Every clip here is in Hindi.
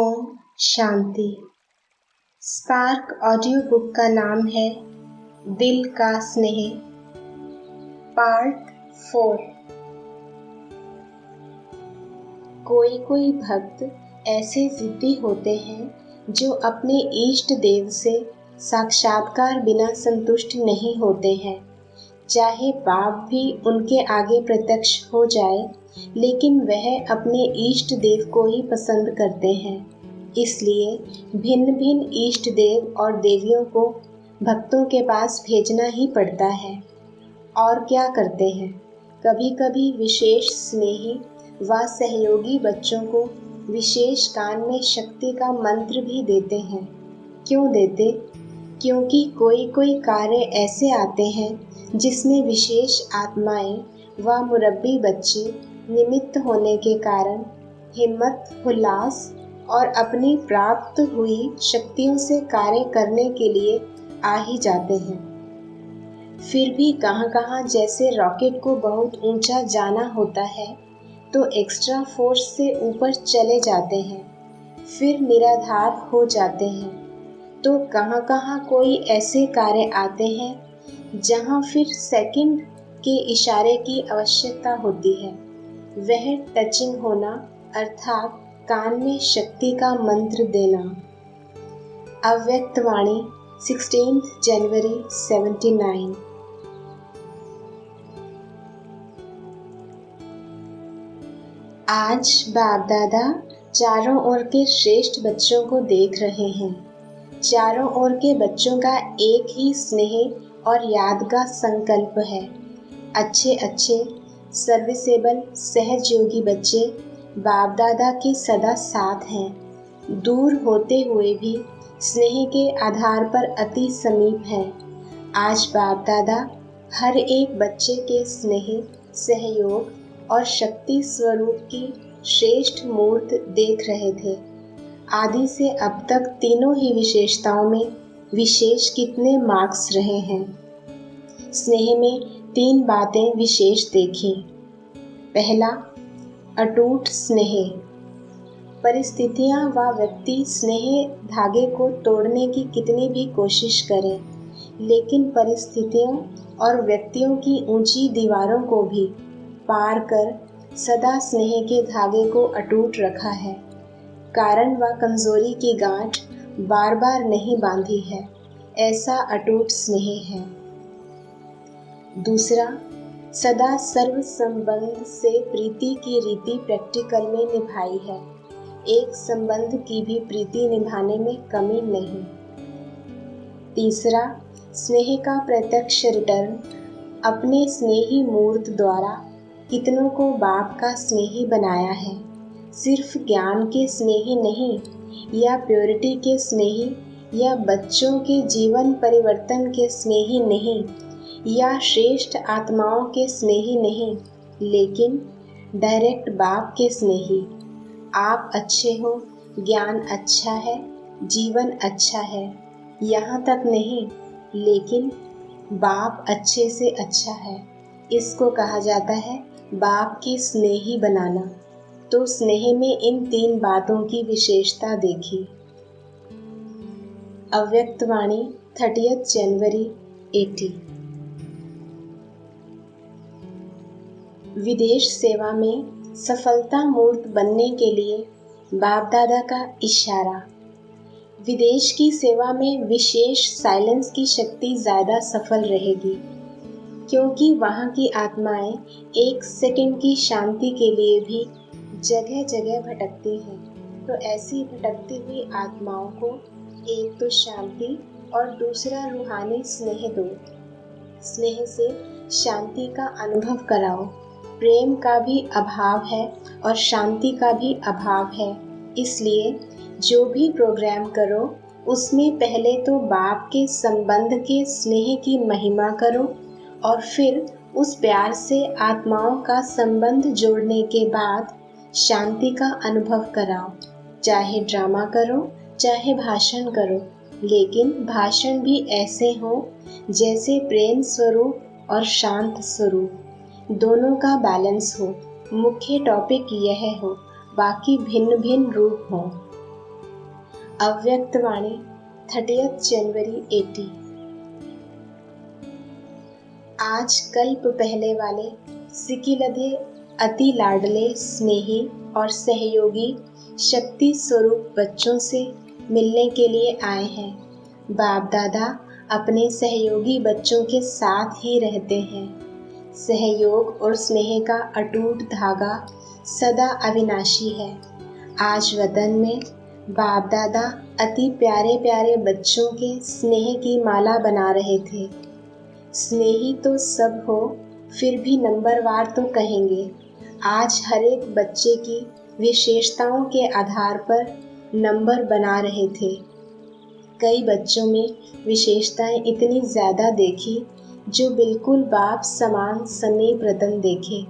Om Shanti. Spark audio book का नाम है दिल का स्नेह, पार्ट 4। कोई कोई भक्त ऐसे जिद्दी होते हैं जो अपने इष्ट देव से साक्षात्कार बिना संतुष्ट नहीं होते हैं। चाहे बाप भी उनके आगे प्रत्यक्ष हो जाए, लेकिन वह अपने इष्ट देव को ही पसंद करते हैं। इसलिए भिन्न भिन्न इष्ट देव और देवियों को भक्तों के पास भेजना ही पड़ता है। और क्या करते हैं, कभी कभी विशेष स्नेही व सहयोगी बच्चों को विशेष कान में शक्ति का मंत्र भी देते हैं। क्यों देते? क्योंकि कोई कोई कार्य ऐसे आते हैं जिसमें विशेष आत्माएं व मुरब्बी बच्चे निमित्त होने के कारण हिम्मत, उल्लास और अपनी प्राप्त हुई शक्तियों से कार्य करने के लिए आ ही जाते हैं। फिर भी कहाँ कहाँ जैसे रॉकेट को बहुत ऊंचा जाना होता है तो एक्स्ट्रा फोर्स से ऊपर चले जाते हैं, फिर निराधार हो जाते हैं। तो कहाँ कहाँ कोई ऐसे कार्य आते हैं जहाँ फिर सेकंड के इशारे की आवश्यकता होती है। वह टचिंग होना अर्थात कान में शक्ति का मंत्र देना। अव्यक्त वाणी 16 जनवरी 79। आज बाप दादा चारों ओर के श्रेष्ठ बच्चों को देख रहे हैं। चारों ओर के बच्चों का एक ही स्नेह और याद का संकल्प है। अच्छे अच्छे सर्विसेबल सहजयोगी बच्चे बाप दादा के सदा साथ हैं। दूर होते हुए भी स्नेह के आधार पर अति समीप हैं। आज बाप दादा हर एक बच्चे के स्नेह, सहयोग और शक्ति स्वरूप की श्रेष्ठ मूर्त देख रहे थे। आदि से अब तक तीनों ही विशेषताओं में विशेष कितने मार्क्स रहे हैं। स्नेह में 3 बातें विशेष देखी। पहला, अटूट स्नेह। परिस्थितियां व व्यक्ति स्नेह धागे को तोड़ने की कितनी भी कोशिश करें, लेकिन परिस्थितियों और व्यक्तियों की ऊंची दीवारों को भी पार कर सदा स्नेह के धागे को अटूट रखा है। कारण व कमजोरी की गांठ बार बार नहीं बांधी है, ऐसा अटूट स्नेह है। दूसरा, सदा सर्व संबंध से प्रीति की रीति प्रैक्टिकल में निभाई है। एक संबंध की भी प्रीति निभाने में कमी नहीं। तीसरा, स्नेह का प्रत्यक्ष रिटर्न। अपने स्नेही मूर्त द्वारा कितनों को बाप का स्नेही बनाया है। सिर्फ ज्ञान के स्नेही नहीं, या प्योरिटी के स्नेही, या बच्चों के जीवन परिवर्तन के स्नेही नहीं, या श्रेष्ठ आत्माओं के स्नेही नहीं, लेकिन डायरेक्ट बाप के स्नेही। आप अच्छे हो, ज्ञान अच्छा है, जीवन अच्छा है, यहाँ तक नहीं, लेकिन बाप अच्छे से अच्छा है। इसको कहा जाता है बाप की स्नेही बनाना। तो स्नेह में इन 3 बातों की विशेषता देखी। अव्यक्त वाणी 30 जनवरी 80। विदेश सेवा में सफलता मूर्त बनने के लिए बाप दादा का इशारा। विदेश की सेवा में विशेष साइलेंस की शक्ति ज़्यादा सफल रहेगी, क्योंकि वहाँ की आत्माएं 1 सेकंड की शांति के लिए भी जगह जगह भटकती हैं। तो ऐसी भटकती हुई आत्माओं को एक तो शांति और दूसरा रूहानी स्नेह दो। स्नेह से शांति का अनुभव कराओ। प्रेम का भी अभाव है और शांति का भी अभाव है। इसलिए जो भी प्रोग्राम करो उसमें पहले तो बाप के संबंध के स्नेह की महिमा करो और फिर उस प्यार से आत्माओं का संबंध जोड़ने के बाद शांति का अनुभव कराओ। चाहे ड्रामा करो, चाहे भाषण करो, लेकिन भाषण भी ऐसे हो जैसे प्रेम स्वरूप और शांत स्वरूप, दोनों का बैलेंस हो। मुख्य टॉपिक यह हो, बाकी भिन्न भिन्न रूप हो। अव्यक्त वाणी 30 जनवरी 80। आज कल्प पहले वाले सिकिलधे अति लाडले, स्नेही और सहयोगी शक्ति स्वरूप बच्चों से मिलने के लिए आए हैं। बाप दादा अपने सहयोगी बच्चों के साथ ही रहते हैं। सहयोग और स्नेह का अटूट धागा सदा अविनाशी है। आज वतन में बाप दादा अति प्यारे प्यारे बच्चों के स्नेह की माला बना रहे थे। स्नेही तो सब हो, फिर भी नंबरवार तो कहेंगे। आज हर एक बच्चे की विशेषताओं के आधार पर नंबर बना रहे थे। कई बच्चों में विशेषताएं इतनी ज़्यादा देखी जो बिल्कुल बाप समान समीप रतन देखे।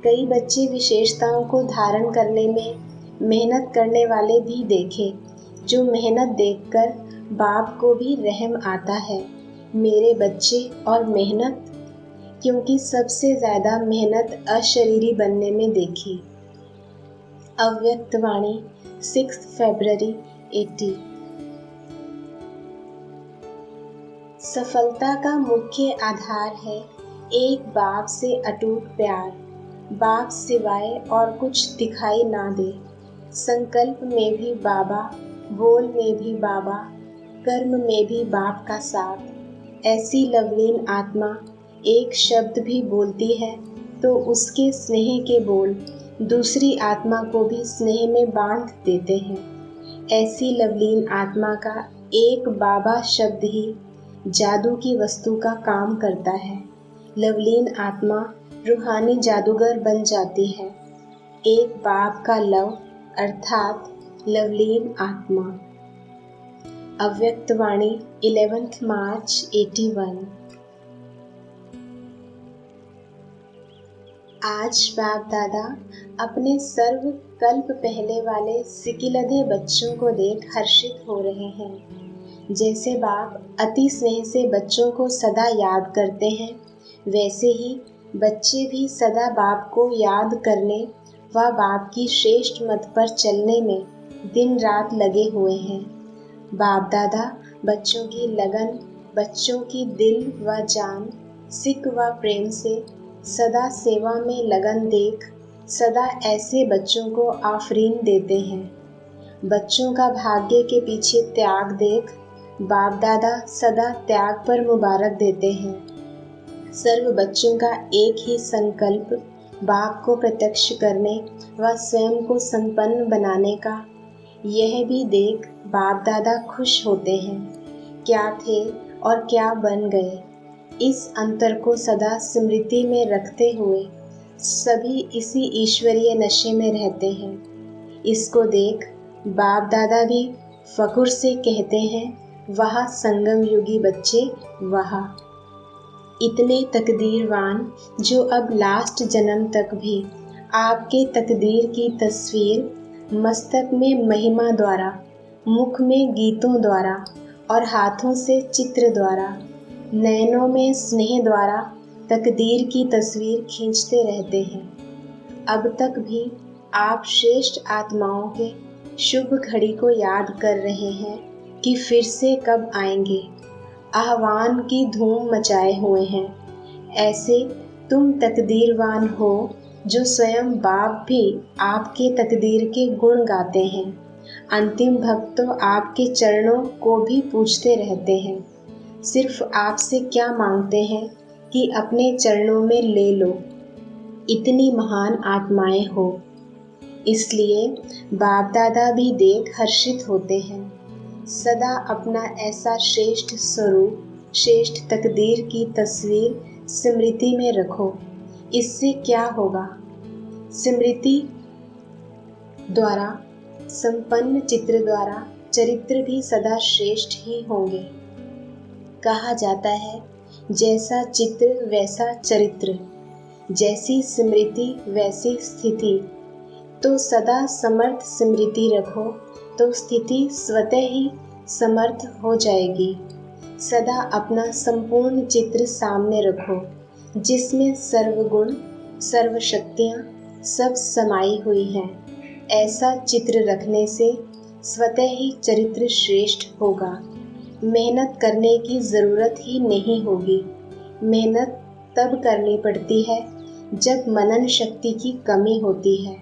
कई बच्चे विशेषताओं को धारण करने में मेहनत करने वाले भी देखे, जो मेहनत देखकर बाप को भी रहम आता है। मेरे बच्चे और मेहनत, क्योंकि सबसे ज़्यादा मेहनत अशरीरी बनने में देखी। अव्यक्त वाणी 6 फरवरी 80। सफलता का मुख्य आधार है एक बाप से अटूट प्यार। बाप सिवाय और कुछ दिखाई ना दे। संकल्प में भी बाबा, बोल में भी बाबा, कर्म में भी बाप का साथ। ऐसी लवलीन आत्मा एक शब्द भी बोलती है तो उसके स्नेह के बोल दूसरी आत्मा को भी स्नेह में बांध देते हैं। ऐसी लवलीन आत्मा का एक बाबा शब्द ही जादू की वस्तु का काम करता है। लवलीन आत्मा रूहानी जादूगर बन जाती है। एक बाप का लव अर्थात लवलीन आत्मा। अव्यक्त वाणी 11 मार्च 81। आज बाप दादा अपने सर्व कल्प पहले वाले सिकिलधे बच्चों को देख हर्षित हो रहे हैं। जैसे बाप अति स्नेह से बच्चों को सदा याद करते हैं, वैसे ही बच्चे भी सदा बाप को याद करने व बाप की श्रेष्ठ मत पर चलने में दिन रात लगे हुए हैं। बाप दादा बच्चों की लगन, बच्चों की दिल व जान, सिक व प्रेम से सदा सेवा में लगन देख सदा ऐसे बच्चों को आफरीन देते हैं। बच्चों का भाग्य के पीछे त्याग देख बाप दादा सदा त्याग पर मुबारक देते हैं। सर्व बच्चों का एक ही संकल्प बाप को प्रत्यक्ष करने व स्वयं को संपन्न बनाने का। यह भी देख बाप दादा खुश होते हैं। क्या थे और क्या बन गए, इस अंतर को सदा स्मृति में रखते हुए सभी इसी ईश्वरीय नशे में रहते हैं। इसको देख बाप दादा भी फकुर से कहते हैं, वह संगम युगी बच्चे वह। इतने तकदीरवान जो अब लास्ट जन्म तक भी आपके तकदीर की तस्वीर मस्तक में महिमा द्वारा, मुख में गीतों द्वारा और हाथों से चित्र द्वारा, नैनों में स्नेह द्वारा तकदीर की तस्वीर खींचते रहते हैं। अब तक भी आप श्रेष्ठ आत्माओं के शुभ घड़ी को याद कर रहे हैं कि फिर से कब आएंगे। आह्वान की धूम मचाए हुए हैं। ऐसे तुम तकदीरवान हो जो स्वयं बाप भी आपके तकदीर के गुण गाते हैं। अंतिम भक्त तो आपके चरणों को भी पूछते रहते हैं। सिर्फ आपसे क्या मांगते हैं कि अपने चरणों में ले लो। इतनी महान आत्माएं हो, इसलिए बाप दादा भी देख हर्षित होते हैं। सदा अपना ऐसा श्रेष्ठ स्वरूप, श्रेष्ठ तकदीर की तस्वीर स्मृति में रखो। इससे क्या होगा? स्मृति द्वारा संपन्न चित्र द्वारा चरित्र भी सदा श्रेष्ठ ही होंगे। कहा जाता है, जैसा चित्र वैसा चरित्र, जैसी स्मृति वैसी स्थिति। तो सदा समर्थ स्मृति रखो तो स्थिति स्वतः ही समर्थ हो जाएगी। सदा अपना संपूर्ण चित्र सामने रखो, जिसमें सर्वगुण, सर्व शक्तियाँ सब समाई हुई हैं। ऐसा चित्र रखने से स्वतः ही चरित्र श्रेष्ठ होगा। मेहनत करने की ज़रूरत ही नहीं होगी। मेहनत तब करनी पड़ती है जब मनन शक्ति की कमी होती है।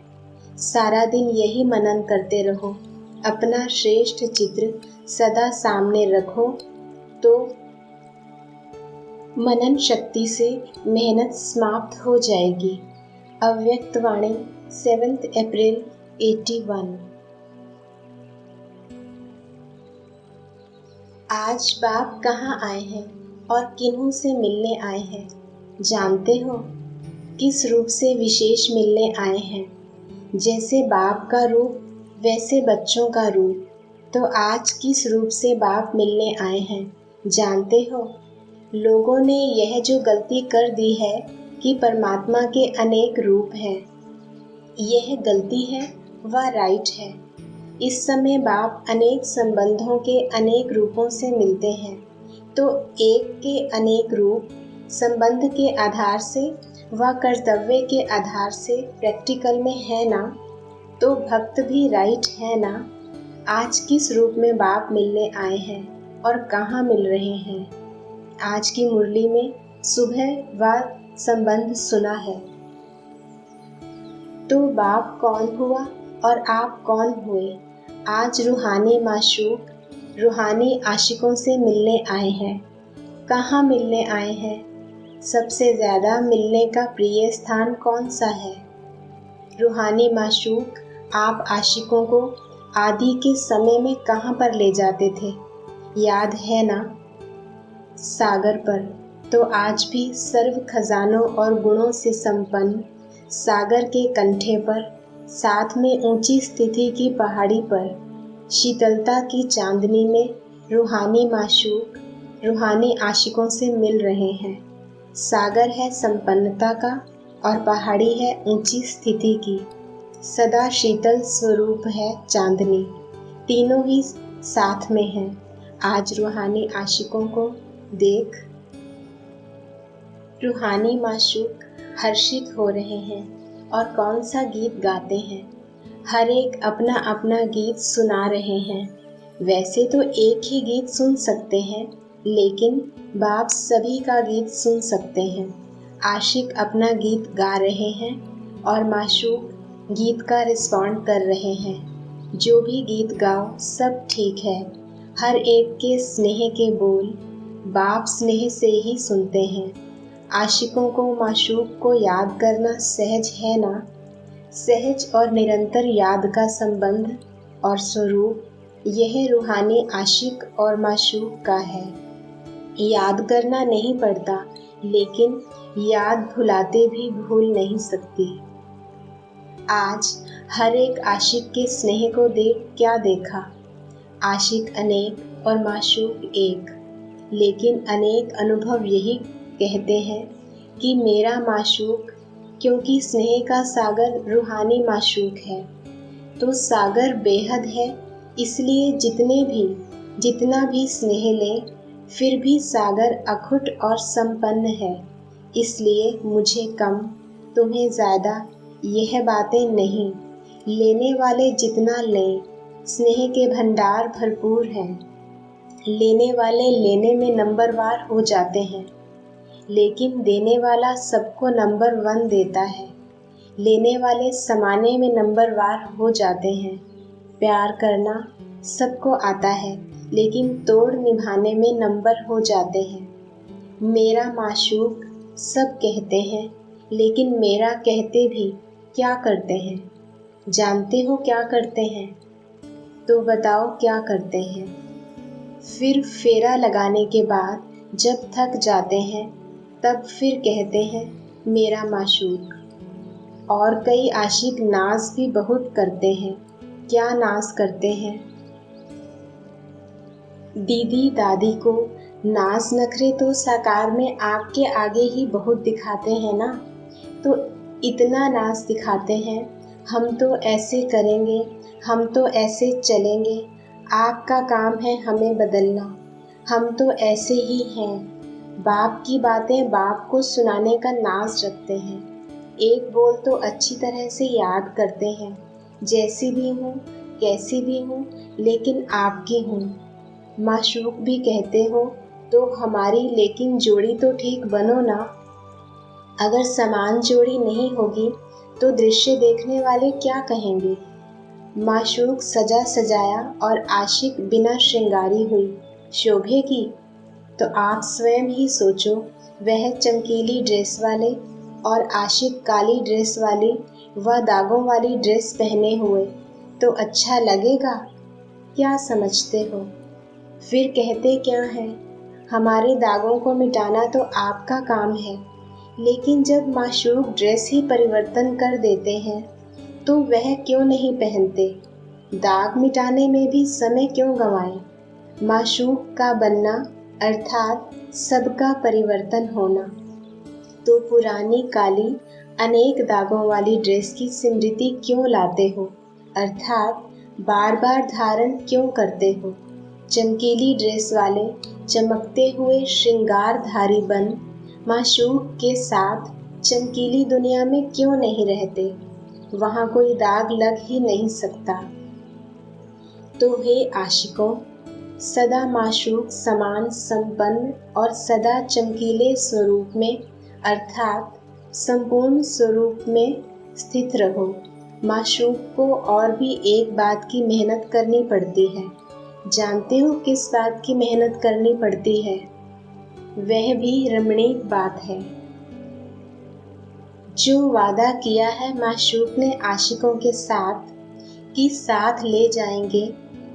सारा दिन यही मनन करते रहो, अपना श्रेष्ठ चित्र सदा सामने रखो, तो मनन शक्ति से मेहनत समाप्त हो जाएगी। अव्यक्त वाणी 7 अप्रैल 81। आज बाप कहाँ आए हैं और किन्हों से मिलने आए हैं, जानते हो? किस रूप से विशेष मिलने आए हैं? जैसे बाप का रूप वैसे बच्चों का रूप। तो आज किस रूप से बाप मिलने आए हैं, जानते हो? लोगों ने यह जो गलती कर दी है कि परमात्मा के अनेक रूप हैं, यह गलती है व राइट है। इस समय बाप अनेक संबंधों के अनेक रूपों से मिलते हैं, तो एक के अनेक रूप संबंध के आधार से व कर्तव्य के आधार से प्रैक्टिकल में है ना, तो भक्त भी राइट है ना। आज किस रूप में बाप मिलने आए हैं और कहाँ मिल रहे हैं? आज की मुरली में सुबह व संबंध सुना है। तो बाप कौन हुआ और आप कौन हुए? आज रूहानी माशूक रूहानी आशिकों से मिलने आए हैं। कहाँ मिलने आए हैं? सबसे ज़्यादा मिलने का प्रिय स्थान कौन सा है? रूहानी माशूक आप आशिकों को आदि के समय में कहाँ पर ले जाते थे, याद है ना? सागर पर। तो आज भी सर्व खजानों और गुणों से संपन्न सागर के कंठे पर, साथ में ऊंची स्थिति की पहाड़ी पर, शीतलता की चांदनी में रूहानी माशूक रूहानी आशिकों से मिल रहे हैं। सागर है संपन्नता का और पहाड़ी है ऊंची स्थिति की। सदा शीतल स्वरूप है चांदनी। तीनों ही साथ में हैं। आज रूहानी आशिकों को देख। रूहानी माशूक हर्षित हो रहे हैं और कौन सा गीत गाते हैं। हर एक अपना अपना गीत सुना रहे हैं। वैसे तो एक ही गीत सुन सकते हैं, लेकिन बाप सभी का गीत सुन सकते हैं। आशिक अपना गीत गा रहे हैं और माशूक गीत का रिस्पॉन्ड कर रहे हैं। जो भी गीत गाओ सब ठीक है। हर एक के स्नेह के बोल बाप स्नेह से ही सुनते हैं। आशिकों को माशूक को याद करना सहज है ना? सहज और निरंतर याद का संबंध और स्वरूप यह रूहानी आशिक और माशूक का है। याद करना नहीं पड़ता, लेकिन याद भुलाते भी भूल नहीं सकती। आज हर एक आशिक के स्नेह को देख क्या देखा? आशिक अनेक और माशूक एक, लेकिन अनेक अनुभव यही कहते हैं कि मेरा माशूक, क्योंकि स्नेह का सागर रूहानी माशूक है, तो सागर बेहद है। इसलिए जितना भी स्नेह ले, फिर भी सागर अखुट और संपन्न है। इसलिए मुझे कम, तुम्हें ज़्यादा, यह बातें नहीं। लेने वाले जितना लें, स्नेह के भंडार भरपूर हैं। लेने वाले लेने में नंबरवार हो जाते हैं, लेकिन देने वाला सबको नंबर 1 देता है। लेने वाले समाने में नंबरवार हो जाते हैं। प्यार करना सबको आता है, लेकिन तोड़ निभाने में नंबर हो जाते हैं। मेरा माशूक सब कहते हैं, लेकिन मेरा कहते भी क्या करते हैं? जानते हो क्या करते हैं? तो बताओ क्या करते हैं? फिर फेरा लगाने के बाद जब थक जाते हैं, तब फिर कहते हैं मेरा माशूक। और कई आशिक नाज भी बहुत करते हैं। क्या नाज करते हैं? दीदी दादी को नाज नखरे तो साकार में आपके आगे ही बहुत दिखाते हैं ना। तो इतना नाज दिखाते हैं, हम तो ऐसे करेंगे, हम तो ऐसे चलेंगे, आपका काम है हमें बदलना, हम तो ऐसे ही हैं। बाप की बातें बाप को सुनाने का नाज रखते हैं। एक बोल तो अच्छी तरह से याद करते हैं। जैसी भी हूँ कैसी भी हूँ लेकिन आपकी हूँ। माशूक भी कहते हो तो हमारी, लेकिन जोड़ी तो ठीक बनो ना। अगर समान जोड़ी नहीं होगी तो दृश्य देखने वाले क्या कहेंगे। माशूक सजा सजाया और आशिक बिना श्रृंगारी हुई, शोभेगी? तो आप स्वयं ही सोचो, वह चमकीली ड्रेस वाले और आशिक काली ड्रेस वाली व दागों वाली ड्रेस पहने हुए, तो अच्छा लगेगा? क्या समझते हो? फिर कहते क्या है, हमारे दागों को मिटाना तो आपका काम है। लेकिन जब माशूक ड्रेस ही परिवर्तन कर देते हैं तो वह क्यों नहीं पहनते? दाग मिटाने में भी समय क्यों गंवाएं? माशूक का बनना अर्थात सबका परिवर्तन होना। तो पुरानी काली अनेक दागों वाली ड्रेस की स्मृति क्यों लाते हो, अर्थात बार बार धारण क्यों करते हो? चमकीली ड्रेस वाले चमकते हुए श्रृंगारधारी बन माशूक के साथ चमकीली दुनिया में क्यों नहीं रहते? वहाँ कोई दाग लग ही नहीं सकता। तो हे आशिकों, सदा माशूक समान संपन्न और सदा चमकीले स्वरूप में अर्थात संपूर्ण स्वरूप में स्थित रहो। माशूक को और भी एक बात की मेहनत करनी पड़ती है। जानते हो किस बात की मेहनत करनी पड़ती है? वह भी रमणीक बात है। जो वादा किया है माशूक ने आशिकों के साथ कि साथ ले जाएंगे,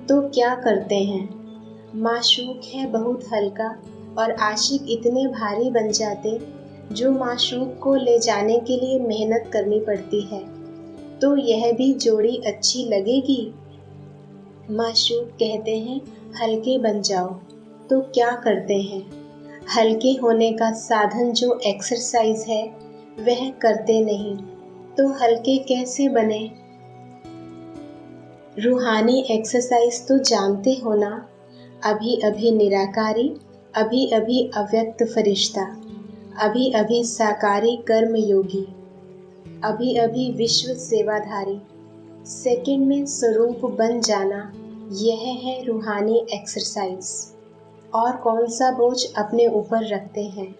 तो क्या करते हैं? माशूक है बहुत हल्का और आशिक इतने भारी बन जाते जो माशूक को ले जाने के लिए मेहनत करनी पड़ती है। तो यह भी जोड़ी अच्छी लगेगी? माशूक कहते हैं हल्के बन जाओ, तो क्या करते हैं? हल्के होने का साधन जो एक्सरसाइज है वह करते नहीं, तो हल्के कैसे बने? रूहानी एक्सरसाइज तो जानते हो ना, अभी अभी निराकारी, अभी अभी अव्यक्त फरिश्ता, अभी अभी साकारी कर्म योगी, अभी अभी विश्व सेवाधारी, सेकंड में स्वरूप बन जाना, यह है रूहानी एक्सरसाइज। और कौन सा बोझ अपने ऊपर रखते हैं?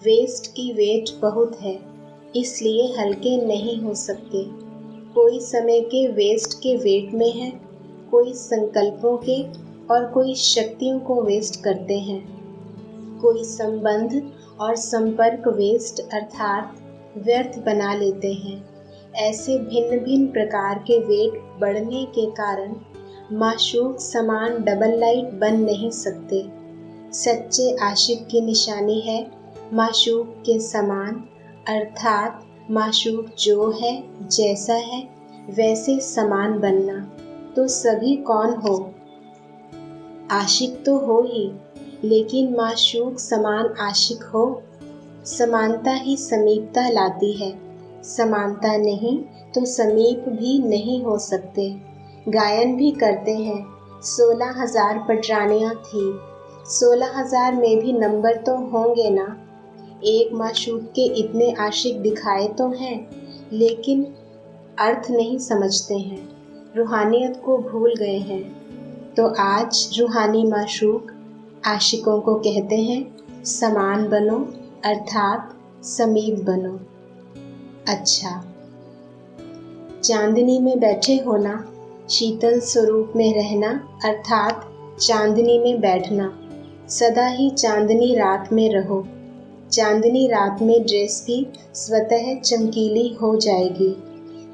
वेस्ट की वेट बहुत है, इसलिए हल्के नहीं हो सकते। कोई समय के वेस्ट के वेट में है, कोई संकल्पों के और कोई शक्तियों को वेस्ट करते हैं। कोई संबंध और संपर्क वेस्ट अर्थात व्यर्थ बना लेते हैं। ऐसे भिन्न भिन्न प्रकार के वेट बढ़ने के कारण माशूक समान डबल लाइट बन नहीं सकते। सच्चे आशिक की निशानी है माशूक के समान, अर्थात माशूक जो है जैसा है वैसे समान बनना। तो सभी कौन हो? आशिक तो हो ही, लेकिन माशूक समान आशिक हो। समानता ही समीपता लाती है, समानता नहीं तो समीप भी नहीं हो सकते। गायन भी करते हैं 16,000 पटरानियाँ थी, 16,000 में भी नंबर तो होंगे ना। एक माशूक के इतने आशिक दिखाए तो हैं, लेकिन अर्थ नहीं समझते हैं, रूहानियत को भूल गए हैं। तो आज रूहानी माशूक आशिकों को कहते हैं समान बनो अर्थात समीप बनो। अच्छा, चांदनी में बैठे होना, शीतल स्वरूप में रहना अर्थात चांदनी में बैठना। सदा ही चांदनी रात में रहो। चांदनी रात में ड्रेस भी स्वतः चमकीली हो जाएगी।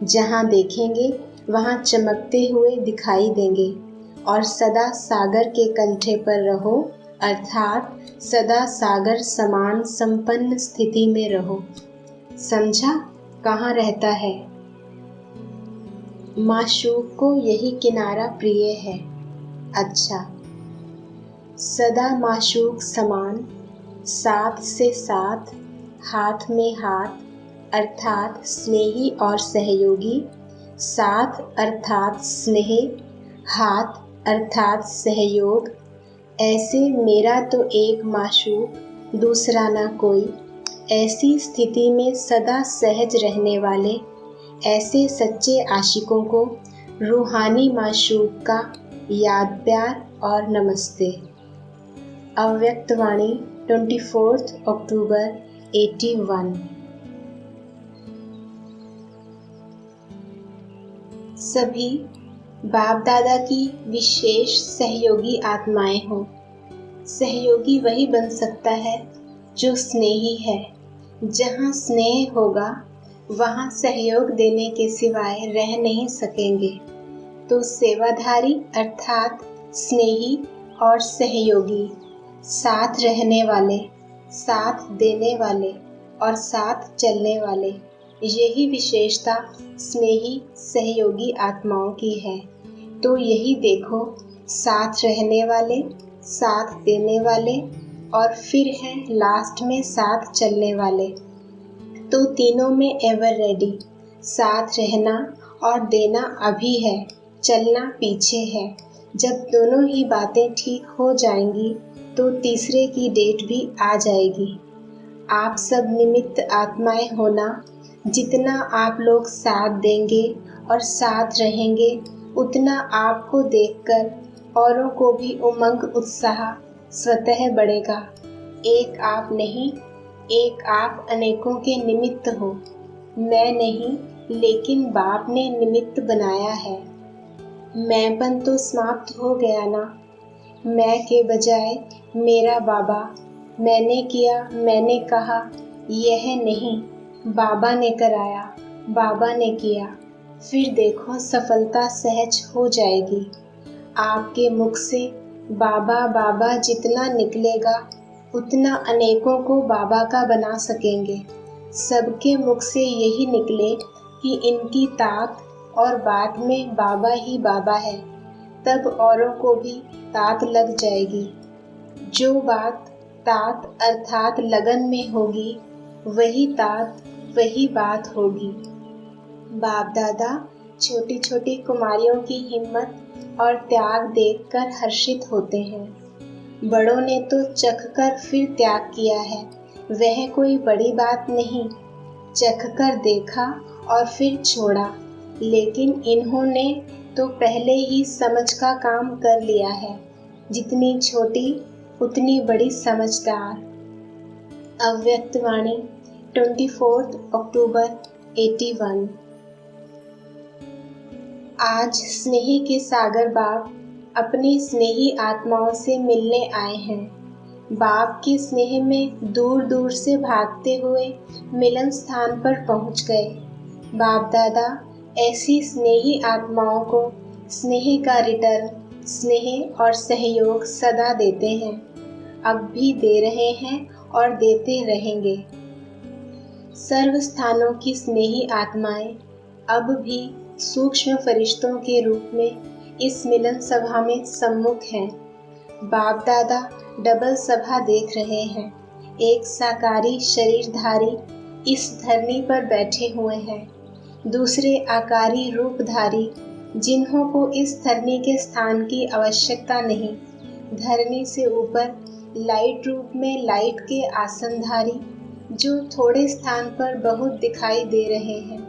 जहाँ देखेंगे वहाँ चमकते हुए दिखाई देंगे। और सदा सागर के कंठे पर रहो अर्थात सदा सागर समान संपन्न स्थिति में रहो। समझा कहाँ रहता है? माशूक को यही किनारा प्रिय है। अच्छा, सदा माशूक समान, साथ से साथ, हाथ में हाथ अर्थात स्नेही और सहयोगी, साथ अर्थात स्नेह, हाथ अर्थात सहयोग। ऐसे मेरा तो एक माशूक दूसरा ना कोई। ऐसी स्थिति में सदा सहज रहने वाले ऐसे सच्चे आशिकों को रूहानी माशूक का याद प्यार और नमस्ते। अव्यक्तवाणी 24 अक्टूबर 81। सभी बाप दादा की विशेष सहयोगी आत्माएं हों। सहयोगी वही बन सकता है जो स्नेही है। जहाँ स्नेह होगा वहाँ सहयोग देने के सिवाय रह नहीं सकेंगे। तो सेवाधारी अर्थात स्नेही और सहयोगी, साथ रहने वाले, साथ देने वाले और साथ चलने वाले, यही विशेषता स्नेही सहयोगी आत्माओं की है। तो यही देखो, साथ रहने वाले, साथ देने वाले और फिर हैं लास्ट में साथ चलने वाले। तो तीनों में एवर रेडी। साथ रहना और देना अभी है, चलना पीछे है। जब दोनों ही बातें ठीक हो जाएंगी तो तीसरे की डेट भी आ जाएगी। आप सब निमित्त आत्माएं होना। जितना आप लोग साथ देंगे और साथ रहेंगे, उतना आपको देखकर औरों को भी उमंग उत्साह स्वतः बढ़ेगा। एक आप नहीं, एक आप अनेकों के निमित्त हो। मैं नहीं, लेकिन बाप ने निमित्त बनाया है। मैंपन तो समाप्त हो गया ना। मैं के बजाय मेरा बाबा, मैंने किया, मैंने कहा, यह नहीं, बाबा ने कराया, बाबा ने किया। फिर देखो सफलता सहज हो जाएगी। आपके मुख से बाबा बाबा जितना निकलेगा उतना अनेकों को बाबा का बना सकेंगे। सबके मुख से यही निकले कि इनकी तात और बात में बाबा ही बाबा है, तब औरों को भी तात लग जाएगी। जो बात तात अर्थात लगन में होगी, वही तात वही बात होगी। बाप दादा छोटी छोटी कुमारियों की हिम्मत और त्याग देखकर हर्षित होते हैं। बड़ों ने तो चखकर फिर त्याग किया है, वह कोई बड़ी बात नहीं। चखकर देखा और फिर छोड़ा, लेकिन इन्होंने तो पहले ही समझ का काम कर लिया है। जितनी छोटी उतनी बड़ी समझदार। अव्यक्तवाणी 24 अक्टूबर 81। आज स्नेही के सागर बाप अपनी स्नेही आत्माओं से मिलने आए हैं। बाप के स्नेह में दूर दूर से भागते हुए मिलन स्थान पर पहुंच गए। बाप दादा ऐसी स्नेही आत्माओं को स्नेह का रिटर्न, स्नेह और सहयोग सदा देते हैं। अब भी दे रहे हैं और देते रहेंगे। सर्व स्थानों की स्नेही आत्माएं अब भी सूक्ष्म फरिश्तों के रूप में इस मिलन सभा में सम्मुख हैं। बाप दादा डबल सभा देख रहे हैं। एक साकारी शरीरधारी इस धरनी पर बैठे हुए हैं, दूसरे आकारी रूपधारी जिन्हों को इस धरनी के स्थान की आवश्यकता नहीं। धरनी से ऊपर लाइट रूप में लाइट के आसनधारी जो थोड़े स्थान पर बहुत दिखाई दे रहे हैं।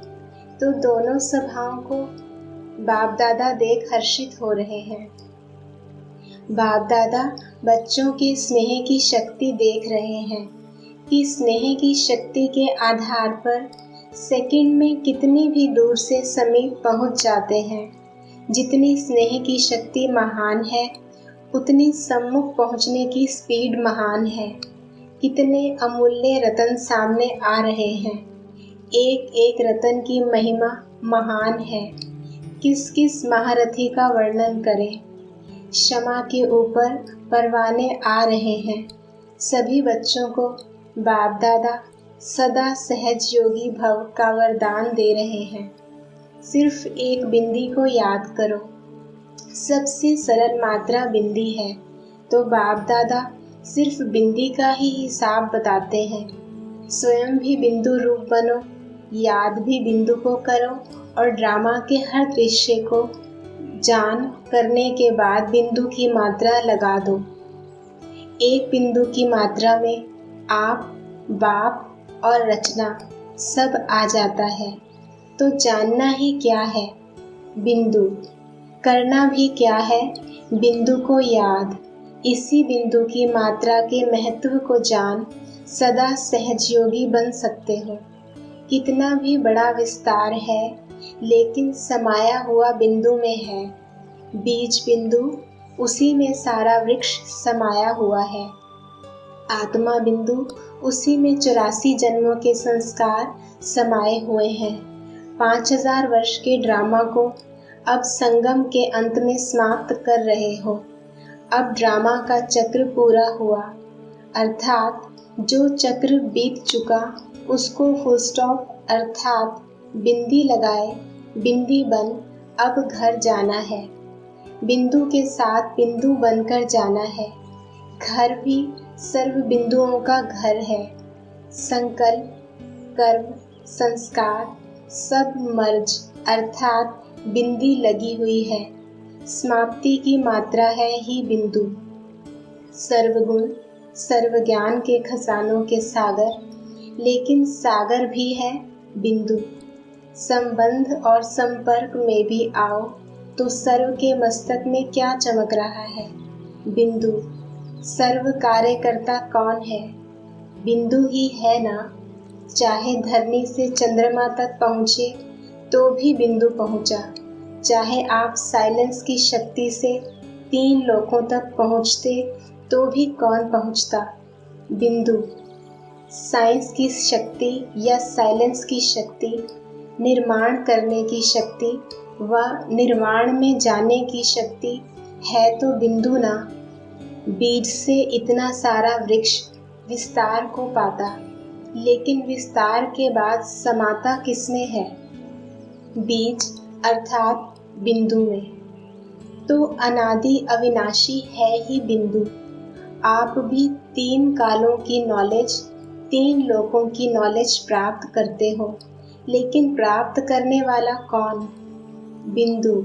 तो दोनों सभाओं को बाप दादा देख हर्षित हो रहे हैं। बाप दादा बच्चों के स्नेह की शक्ति देख रहे हैं कि स्नेह की शक्ति के आधार पर सेकंड में कितनी भी दूर से समीप पहुंच जाते हैं। जितनी स्नेह की शक्ति महान है, उतनी सम्मुख पहुंचने की स्पीड महान है। कितने अमूल्य रतन सामने आ रहे हैं। एक एक रतन की महिमा महान है। किस किस महारथी का वर्णन करें। क्षमा के ऊपर परवाने आ रहे हैं। सभी बच्चों को बाप दादा सदा सहज योगी भव का वरदान दे रहे हैं। सिर्फ एक बिंदी को याद करो। सबसे सरल मात्रा बिंदी है, तो बाप दादा सिर्फ बिंदी का ही हिसाब बताते हैं। स्वयं भी बिंदु रूप बनो, याद भी बिंदु को करो और ड्रामा के हर दृश्य को जान करने के बाद बिंदु की मात्रा लगा दो। एक बिंदु की मात्रा में आप, बाप और रचना सब आ जाता है। तो जानना ही क्या है। बिंदु। करना भी क्या है, बिंदु को याद। इसी बिंदु की मात्रा के महत्व को जान सदा सहजयोगी बन सकते हो। कितना भी बड़ा विस्तार है, लेकिन समाया हुआ बिंदु में है। बीज बिंदु, उसी में सारा वृक्ष समाया हुआ है। आत्मा बिंदु, उसी में 84 जन्मों के संस्कार समाये हुए हैं। 5000 वर्ष के ड्रामा को अब संगम के अंत में समाप्त कर रहे हो। अब ड्रामा का चक्र पूरा हुआ, अर्थात जो चक्र बीत चुका उसको फुल स्टॉप अर्थात बिंदी लगाए बिंदी बन अब घर जाना है। बिंदु के साथ बिंदु बनकर जाना है। घर भी सर्व बिंदुओं का घर है। संकल्प, कर्म, संस्कार सब मर्ज अर्थात बिंदी लगी हुई है। समाप्ति की मात्रा है ही बिंदु। सर्वगुण सर्व ज्ञान के खजानों के सागर, लेकिन सागर भी है बिंदु। संबंध और संपर्क में भी आओ तो सर्व के मस्तक में क्या चमक रहा है, बिंदु। सर्व कार्यकर्ता कौन है, बिंदु ही है ना। चाहे धरनी से चंद्रमा तक पहुँचे तो भी बिंदु पहुँचा। चाहे आप साइलेंस की शक्ति से 3 लोकों तक पहुँचते तो भी कौन पहुँचता, बिंदु। साइंस की शक्ति या साइलेंस की शक्ति, निर्माण करने की शक्ति व निर्वाण में जाने की शक्ति है तो बिंदु ना। बीज से इतना सारा वृक्ष विस्तार को पाता, लेकिन विस्तार के बाद समाता किसमें है, बीज अर्थात बिंदु में। तो अनादि अविनाशी है ही बिंदु। आप भी 3 कालों की नॉलेज, 3 लोकों की नॉलेज प्राप्त करते हो, लेकिन प्राप्त करने वाला कौन, बिंदु।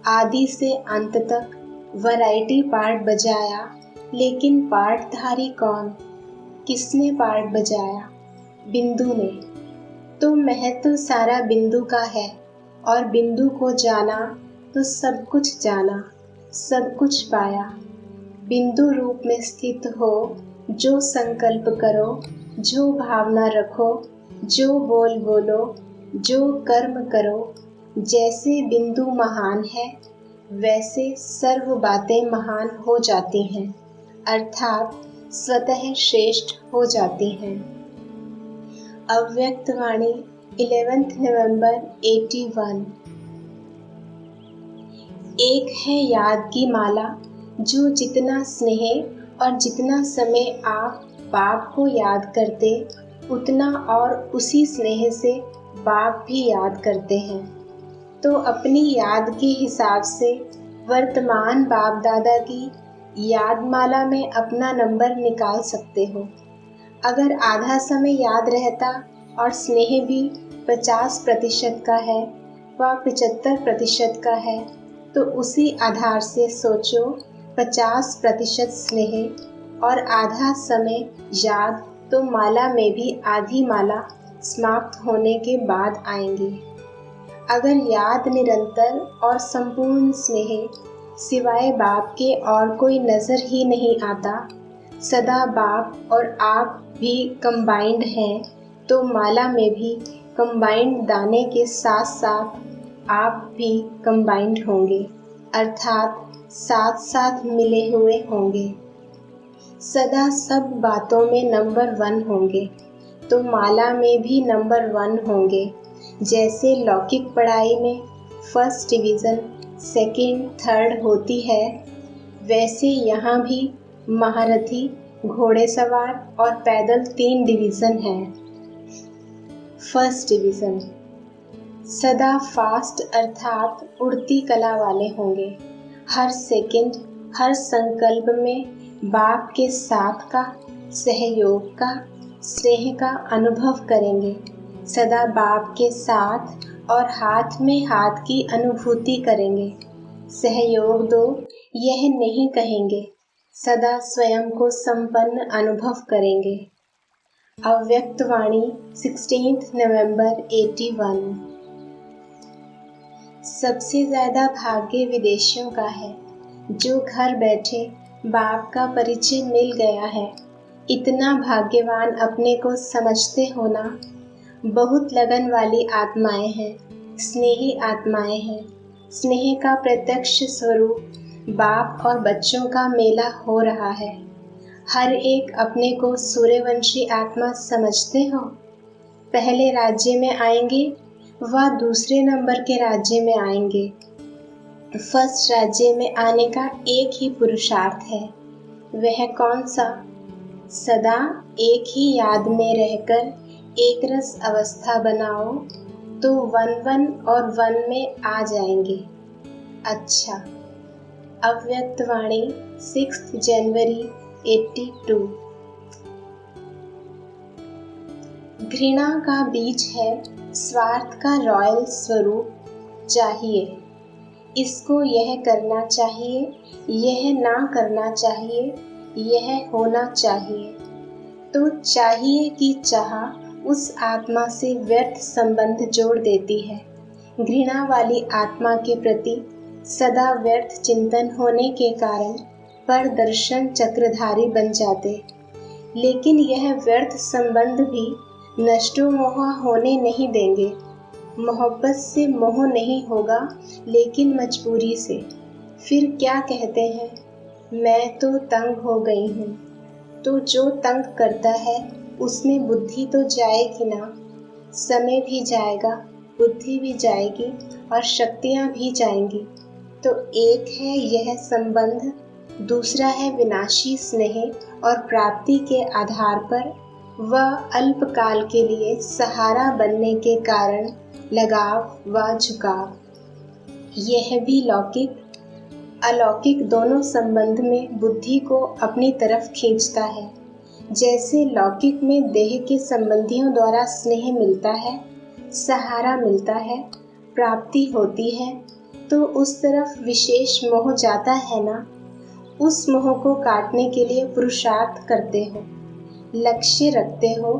आदि से अंत तक वैरायटी पार्ट बजाया, लेकिन पार्टधारी कौन, किसने पार्ट बजाया, बिंदु ने। तो महत्व सारा बिंदु का है, और बिंदु को जाना तो सब कुछ जाना, सब कुछ पाया। बिंदु रूप में स्थित हो, जो संकल्प करो, जो भावना रखो, जो बोल बोलो, जो कर्म करो, जैसे बिंदु महान है वैसे सर्व बातें महान हो जाती हैं, अर्थात स्वतः श्रेष्ठ हो जाती हैं। अव्यक्त वाणी 11 नवंबर 81। एक है याद की माला, जो जितना स्नेह और जितना समय आप बाप को याद करते, उतना और उसी स्नेह से बाप भी याद करते हैं। तो अपनी याद के हिसाब से वर्तमान बाप दादा की याद माला में अपना नंबर निकाल सकते हो। अगर आधा समय याद रहता और स्नेह भी 50% का है व 75% का है, तो उसी आधार से सोचो 50% स्नेह और आधा समय याद, तो माला में भी आधी माला समाप्त होने के बाद आएंगे। अगर याद निरंतर और संपूर्ण स्नेह सिवाय बाप के और कोई नज़र ही नहीं आता, सदा बाप और आप भी कंबाइंड हैं, तो माला में भी कंबाइंड दाने के साथ साथ आप भी कंबाइंड होंगे, अर्थात साथ साथ मिले हुए होंगे। सदा सब बातों में नंबर 1 होंगे, तो माला में भी नंबर 1 होंगे। जैसे लौकिक पढ़ाई में फर्स्ट डिवीज़न, सेकंड, थर्ड होती है, वैसे यहाँ भी महारथी, घोड़ेसवार और पैदल 3 डिवीज़न हैं। फर्स्ट डिवीज़न सदा फास्ट अर्थात उड़ती कला वाले होंगे। हर सेकंड, हर संकल्प में बाप के साथ का, सहयोग का, स्नेह का अनुभव करेंगे। सदा बाप के साथ और हाथ में हाथ की अनुभूति करेंगे। सहयोग दो यह नहीं कहेंगे, सदा स्वयं को संपन्न अनुभव करेंगे। अव्यक्त वाणी 16 नवंबर 81। सबसे ज़्यादा भाग्य विदेशियों का है, जो घर बैठे बाप का परिचय मिल गया है। इतना भाग्यवान अपने को समझते हो ना। बहुत लगन वाली आत्माएं हैं, स्नेही आत्माएं हैं। स्नेह का प्रत्यक्ष स्वरूप बाप और बच्चों का मेला हो रहा है। हर एक अपने को सूर्यवंशी आत्मा समझते हो। पहले राज्य में आएंगे व दूसरे नंबर के राज्य में आएंगे। फर्स्ट राज्य में आने का एक ही पुरुषार्थ है। वह कौन सा? सदा एक ही याद में रहकर एक रस अवस्था बनाओ तो वन और वन में आ जाएंगे। अच्छा, अव्यक्तवाणी 6 जनवरी 82। घृणा का बीज है स्वार्थ का रॉयल स्वरूप। चाहिए इसको यह करना चाहिए, यह ना करना चाहिए, यह होना चाहिए। तो चाहिए की चाह उस आत्मा से व्यर्थ संबंध जोड़ देती है। घृणा वाली आत्मा के प्रति सदा व्यर्थ चिंतन होने के कारण परदर्शन चक्रधारी बन जाते। लेकिन यह व्यर्थ संबंध भी नष्टो मोह होने नहीं देंगे। मोहब्बत से मोह नहीं होगा, लेकिन मजबूरी से। फिर क्या कहते हैं, मैं तो तंग हो गई हूँ। तो जो तंग करता है उसमें बुद्धि तो जाएगी ना। समय भी जाएगा, बुद्धि भी जाएगी और शक्तियाँ भी जाएंगी। तो एक है यह संबंध, दूसरा है विनाशी स्नेह और प्राप्ति के आधार पर वह अल्पकाल के लिए सहारा बनने के कारण लगाव व झुकाव। यह भी लौकिक अलौकिक दोनों संबंध में बुद्धि को अपनी तरफ खींचता है। जैसे लौकिक में देह के संबंधियों द्वारा स्नेह मिलता है, सहारा मिलता है, प्राप्ति होती है, तो उस तरफ विशेष मोह जाता है ना। उस मोह को काटने के लिए पुरुषार्थ करते हो, लक्ष्य रखते हो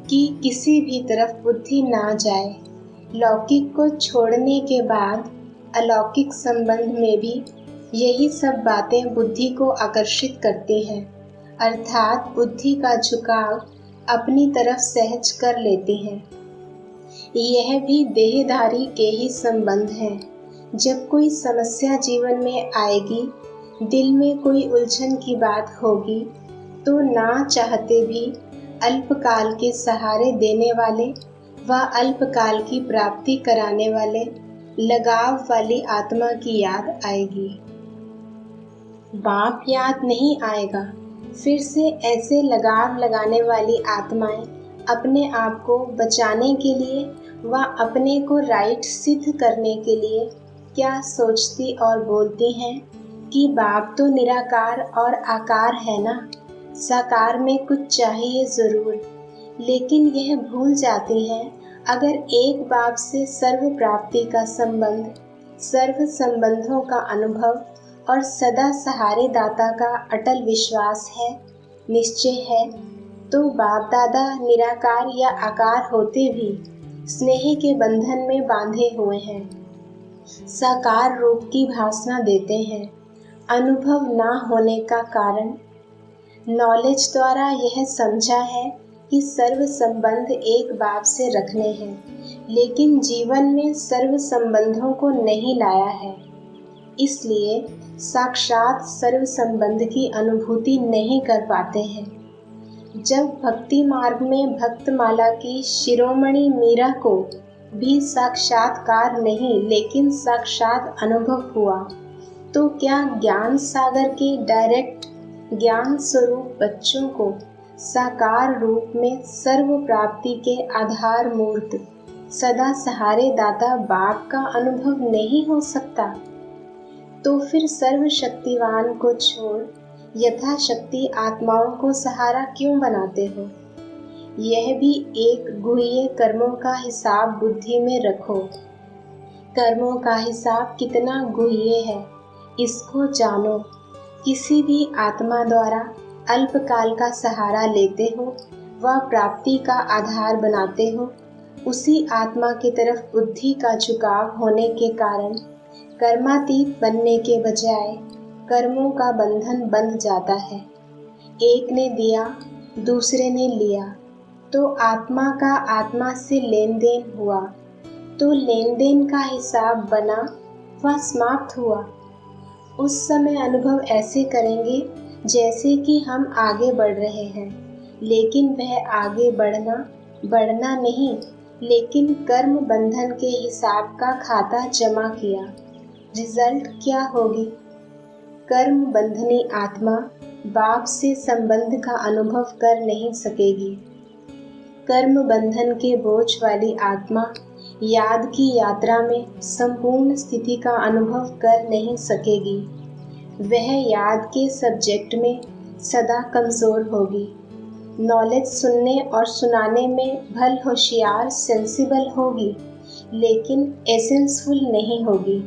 कि किसी भी तरफ बुद्धि ना जाए। लौकिक को छोड़ने के बाद अलौकिक संबंध में भी यही सब बातें बुद्धि को आकर्षित करती हैं, अर्थात बुद्धि का झुकाव अपनी तरफ सहज कर लेती हैं। यह भी देहधारी के ही संबंध हैं। जब कोई समस्या जीवन में आएगी, दिल में कोई उलझन की बात होगी, तो ना चाहते भी अल्पकाल के सहारे देने वाले व अल्पकाल की प्राप्ति कराने वाले लगाव वाली आत्मा की याद आएगी। बाप याद नहीं आएगा। फिर से ऐसे लगाव लगाने वाली आत्माएं अपने आप को बचाने के लिए व अपने को राइट सिद्ध करने के लिए क्या सोचती और बोलती हैं कि बाप तो निराकार और आकार है ना, साकार में कुछ चाहिए ज़रूर। लेकिन यह भूल जाती हैं, अगर एक बाप से सर्व प्राप्ति का संबंध, सर्व संबंधों का अनुभव और सदा सहारे दाता का अटल विश्वास है, निश्चय है, तो बाप दादा निराकार या आकार होते भी स्नेह के बंधन में बांधे हुए हैं, साकार रूप की भासना देते हैं। अनुभव ना होने का कारण नॉलेज द्वारा यह समझा है कि सर्व संबंध एक बाप से रखने हैं, लेकिन जीवन में सर्व संबंधों को नहीं लाया है। इसलिए साक्षात सर्व संबंध की अनुभूति नहीं कर पाते हैं। जब भक्ति मार्ग में भक्तमाला की शिरोमणि मीरा को भी साक्षात्कार नहीं लेकिन साक्षात अनुभव हुआ, तो क्या ज्ञान सागर के डायरेक्ट ज्ञान स्वरूप बच्चों को साकार रूप में सर्व प्राप्ति के आधार मूर्त सदा सहारे दाता बाप का अनुभव नहीं हो सकता? तो फिर सर्वशक्तिवान को छोड़ यथाशक्ति आत्माओं को सहारा क्यों बनाते हो? यह भी एक गुह्य कर्मों का हिसाब बुद्धि में रखो। कर्मों का हिसाब कितना गुह्य है, इसको जानो। किसी भी आत्मा द्वारा अल्पकाल का सहारा लेते हो व प्राप्ति का आधार बनाते हो, उसी आत्मा की तरफ बुद्धि का झुकाव होने के कारण कर्मातीत बनने के बजाय कर्मों का बंधन बंध जाता है। एक ने दिया, दूसरे ने लिया, तो आत्मा का आत्मा से लेन देन हुआ, तो लेन देन का हिसाब बना व समाप्त हुआ। उस समय अनुभव ऐसे करेंगे जैसे कि हम आगे बढ़ रहे हैं, लेकिन वह आगे बढ़ना नहीं, लेकिन कर्म बंधन के हिसाब का खाता जमा किया। रिजल्ट क्या होगी? कर्म बंधनी आत्मा बाप से संबंध का अनुभव कर नहीं सकेगी। कर्म बंधन के बोझ वाली आत्मा याद की यात्रा में संपूर्ण स्थिति का अनुभव कर नहीं सकेगी। वह याद के सब्जेक्ट में सदा कमज़ोर होगी। नॉलेज सुनने और सुनाने में भल होशियार सेंसिबल होगी, लेकिन एसेंसफुल नहीं होगी।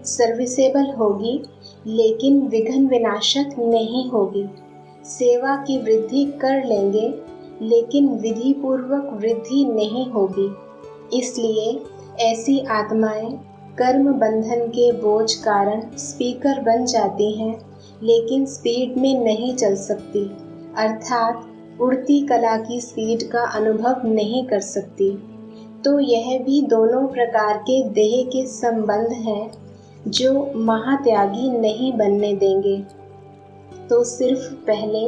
सर्विसेबल होगी, लेकिन विघ्न विनाशक नहीं होगी। सेवा की वृद्धि कर लेंगे, लेकिन विधि पूर्वक वृद्धि नहीं होगी। इसलिए ऐसी आत्माएं कर्म बंधन के बोझ कारण स्पीकर बन जाती हैं, लेकिन स्पीड में नहीं चल सकती, अर्थात उड़ती कला की स्पीड का अनुभव नहीं कर सकती। तो यह भी दोनों प्रकार के देह के संबंध हैं जो महात्यागी नहीं बनने देंगे। तो सिर्फ पहले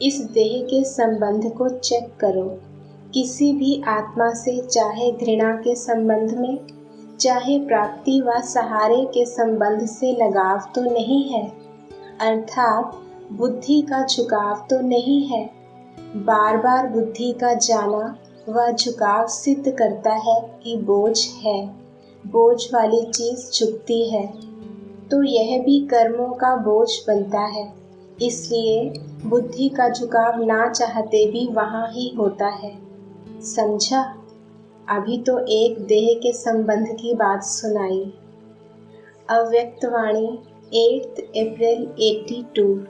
इस देह के संबंध को चेक करो। किसी भी आत्मा से चाहे घृणा के संबंध में, चाहे प्राप्ति व सहारे के संबंध से लगाव तो नहीं है, अर्थात बुद्धि का झुकाव तो नहीं है। बार बार बुद्धि का जाना व झुकाव सिद्ध करता है कि बोझ है, बोझ वाली चीज झुकती है, तो यह भी कर्मों का बोझ बनता है। इसलिए बुद्धि का झुकाव ना चाहते भी वहाँ ही होता है। समझा? अभी तो एक देह के संबंध की बात सुनाई। अव्यक्तवाणी 8 अप्रैल 82।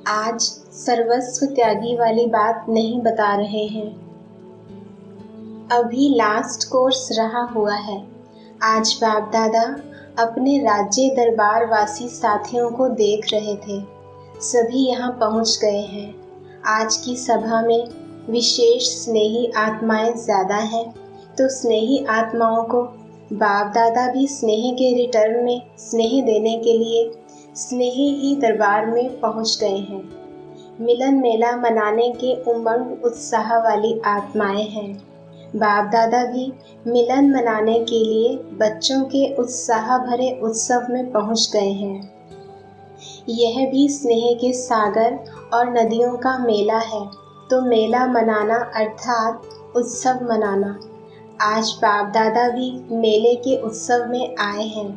आज सर्वस्व त्यागी वाली बात नहीं बता रहे हैं। अभी लास्ट कोर्स रहा हुआ है। आज बाप दादा अपने राज्य दरबार वासी साथियों को देख रहे थे। सभी यहाँ पहुँच गए हैं। आज की सभा में विशेष स्नेही आत्माएं ज़्यादा हैं, तो स्नेही आत्माओं को बाप दादा भी स्नेह के रिटर्न में स्नेह देने के लिए स्नेही ही दरबार में पहुँच गए हैं। मिलन मेला मनाने के उमंग उत्साह वाली आत्माएं हैं। बाप दादा भी मिलन मनाने के लिए बच्चों के उत्साह भरे उत्सव में पहुंच गए हैं। यह भी स्नेह के सागर और नदियों का मेला है, तो मेला मनाना अर्थात उत्सव मनाना। आज बाप दादा भी मेले के उत्सव में आए हैं।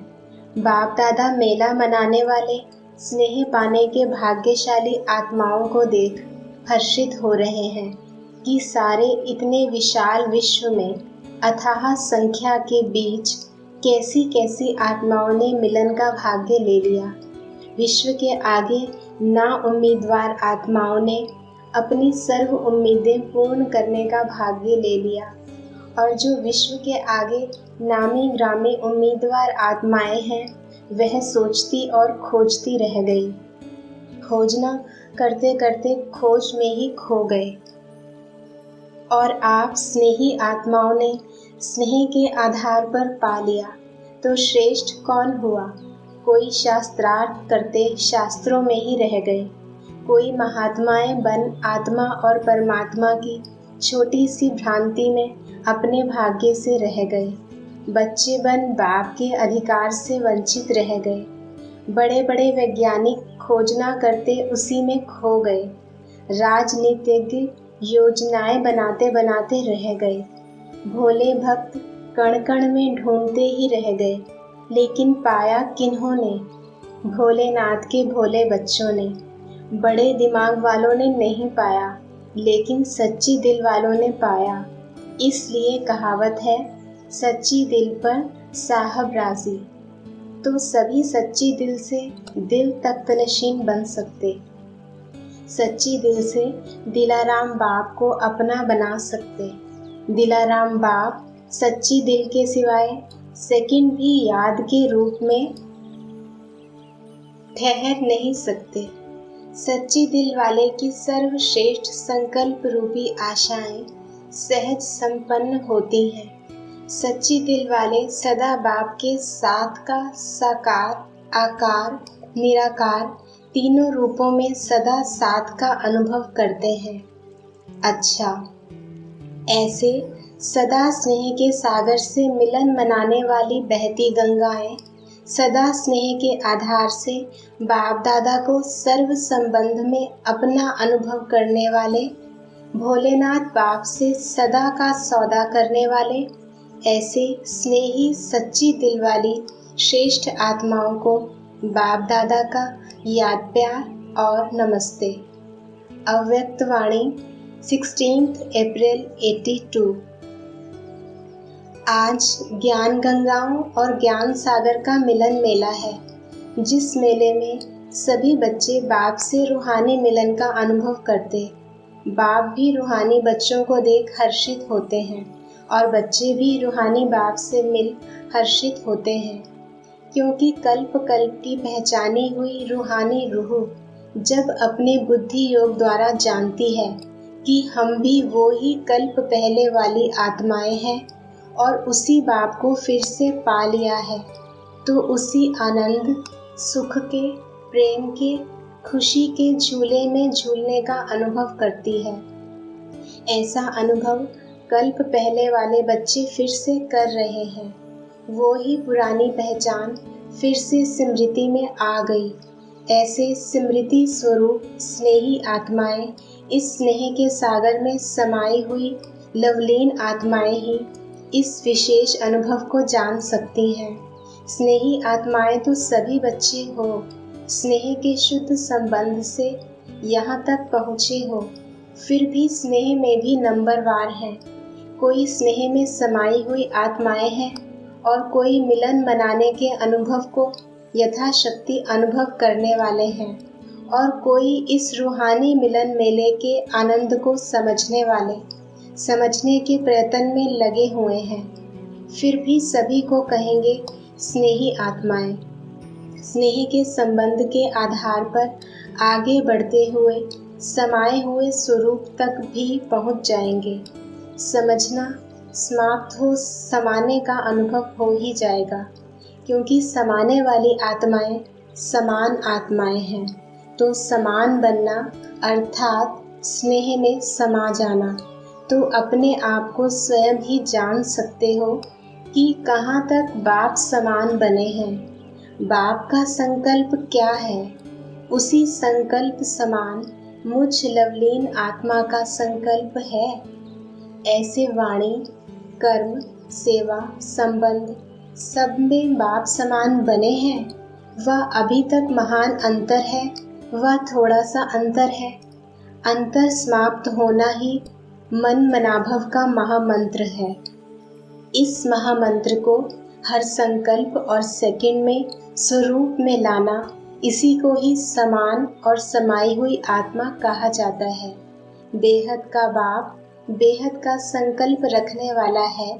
बाप दादा मेला मनाने वाले स्नेह पाने के भाग्यशाली आत्माओं को देख हर्षित हो रहे हैं कि सारे इतने विशाल विश्व में अथाह संख्या के बीच कैसी कैसी आत्माओं ने मिलन का भाग्य ले लिया। विश्व के आगे ना उम्मीदवार आत्माओं ने अपनी सर्व उम्मीदें पूर्ण करने का भाग्य ले लिया, और जो विश्व के आगे नामी ग्रामी उम्मीदवार आत्माएं हैं, वह सोचती और खोजती रह गई। खोजना करते करते खोज में ही खो गए। और आप स्नेही आत्माओं ने स्नेह के आधार पर पा लिया, तो श्रेष्ठ कौन हुआ? कोई शास्त्रार्थ करते शास्त्रों में ही रह गए, कोई महात्माएं बन आत्मा और परमात्मा की छोटी सी भ्रांति में अपने भाग्य से रह गए। बच्चे बन बाप के अधिकार से वंचित रह गए। बड़े बड़े वैज्ञानिक खोजना करते उसी में खो गए। राजनीतिज्ञ योजनाएं बनाते बनाते रह गए। भोले भक्त कण कण में ढूंढते ही रह गए, लेकिन पाया किन्होंने? भोलेनाथ के भोले बच्चों ने। बड़े दिमाग वालों ने नहीं पाया, लेकिन सच्ची दिल वालों ने पाया। इसलिए कहावत है, सच्ची दिल पर साहब राजी। तो सभी सच्ची दिल से दिल तख्त नशीन बन सकते। सच्ची दिल से दिलाराम बाप को अपना बना सकते। दिलाराम बाप सच्ची दिल के सिवाय सेकंड भी याद के रूप में ठहर नहीं सकते। सच्ची दिल वाले की सर्वश्रेष्ठ संकल्प रूपी आशाएं सहज संपन्न होती हैं। सच्ची दिल वाले सदा बाप के साथ का साकार, आकार, निराकार तीनों रूपों में सदा साथ का अनुभव करते हैं। अच्छा, ऐसे सदा स्नेह के सागर से मिलन मनाने वाली बहती गंगाएं, सदा स्नेह के आधार से बाप दादा को सर्व संबंध में अपना अनुभव करने वाले, भोलेनाथ बाप से सदा का सौदा करने वाले, ऐसे स्नेही सच्ची दिल वाली श्रेष्ठ आत्माओं को बाप दादा का याद प्यार और नमस्ते। अव्यक्त वाणी 16 अप्रैल 82। आज ज्ञान गंगाओं और ज्ञान सागर का मिलन मेला है, जिस मेले में सभी बच्चे बाप से रूहानी मिलन का अनुभव करते। बाप भी रूहानी बच्चों को देख हर्षित होते हैं और बच्चे भी रूहानी बाप से मिल हर्षित होते हैं, क्योंकि कल्प कल्प की पहचानी हुई रूहानी रूह जब अपने बुद्धि योग द्वारा जानती है कि हम भी वो ही कल्प पहले वाली आत्माएं हैं और उसी बाप को फिर से पा लिया है, तो उसी आनंद, सुख के, प्रेम के, खुशी के झूले में झूलने का अनुभव करती है। ऐसा अनुभव कल्प पहले वाले बच्चे फिर से कर रहे हैं। वो ही पुरानी पहचान फिर से स्मृति में आ गई। ऐसे स्मृति स्वरूप स्नेही आत्माएं, इस स्नेह के सागर में समाई हुई लवलीन आत्माएं ही इस विशेष अनुभव को जान सकती हैं। स्नेही आत्माएं तो सभी बच्चे हो, स्नेह के शुद्ध संबंध से यहाँ तक पहुँचे हो, फिर भी स्नेह में भी नंबरवार हैं। कोई स्नेह में समाई हुई आत्माएं हैं और कोई मिलन मनाने के अनुभव को यथाशक्ति अनुभव करने वाले हैं, और कोई इस रूहानी मिलन मेले के आनंद को समझने के प्रयत्न में लगे हुए हैं। फिर भी सभी को कहेंगे स्नेही आत्माएं। स्नेह के संबंध के आधार पर आगे बढ़ते हुए समाये हुए स्वरूप तक भी पहुंच जाएंगे। समझना समाप्त हो समाने का अनुभव हो ही जाएगा, क्योंकि समाने वाली आत्माएं समान आत्माएं हैं। तो समान बनना अर्थात स्नेह में समा जाना। तो अपने आप को स्वयं ही जान सकते हो कि कहाँ तक बाप समान बने हैं। बाप का संकल्प क्या है, उसी संकल्प समान मुझ लवलीन आत्मा का संकल्प है। ऐसे वाणी, कर्म, सेवा, संबंध सब में बाप समान बने हैं। वह अभी तक महान अंतर है, वह थोड़ा सा अंतर है। अंतर समाप्त होना ही मन मनाभव का महामंत्र है। इस महामंत्र को हर संकल्प और सेकंड में स्वरूप में लाना, इसी को ही समान और समाई हुई आत्मा कहा जाता है। बेहद का बाप बेहद का संकल्प रखने वाला है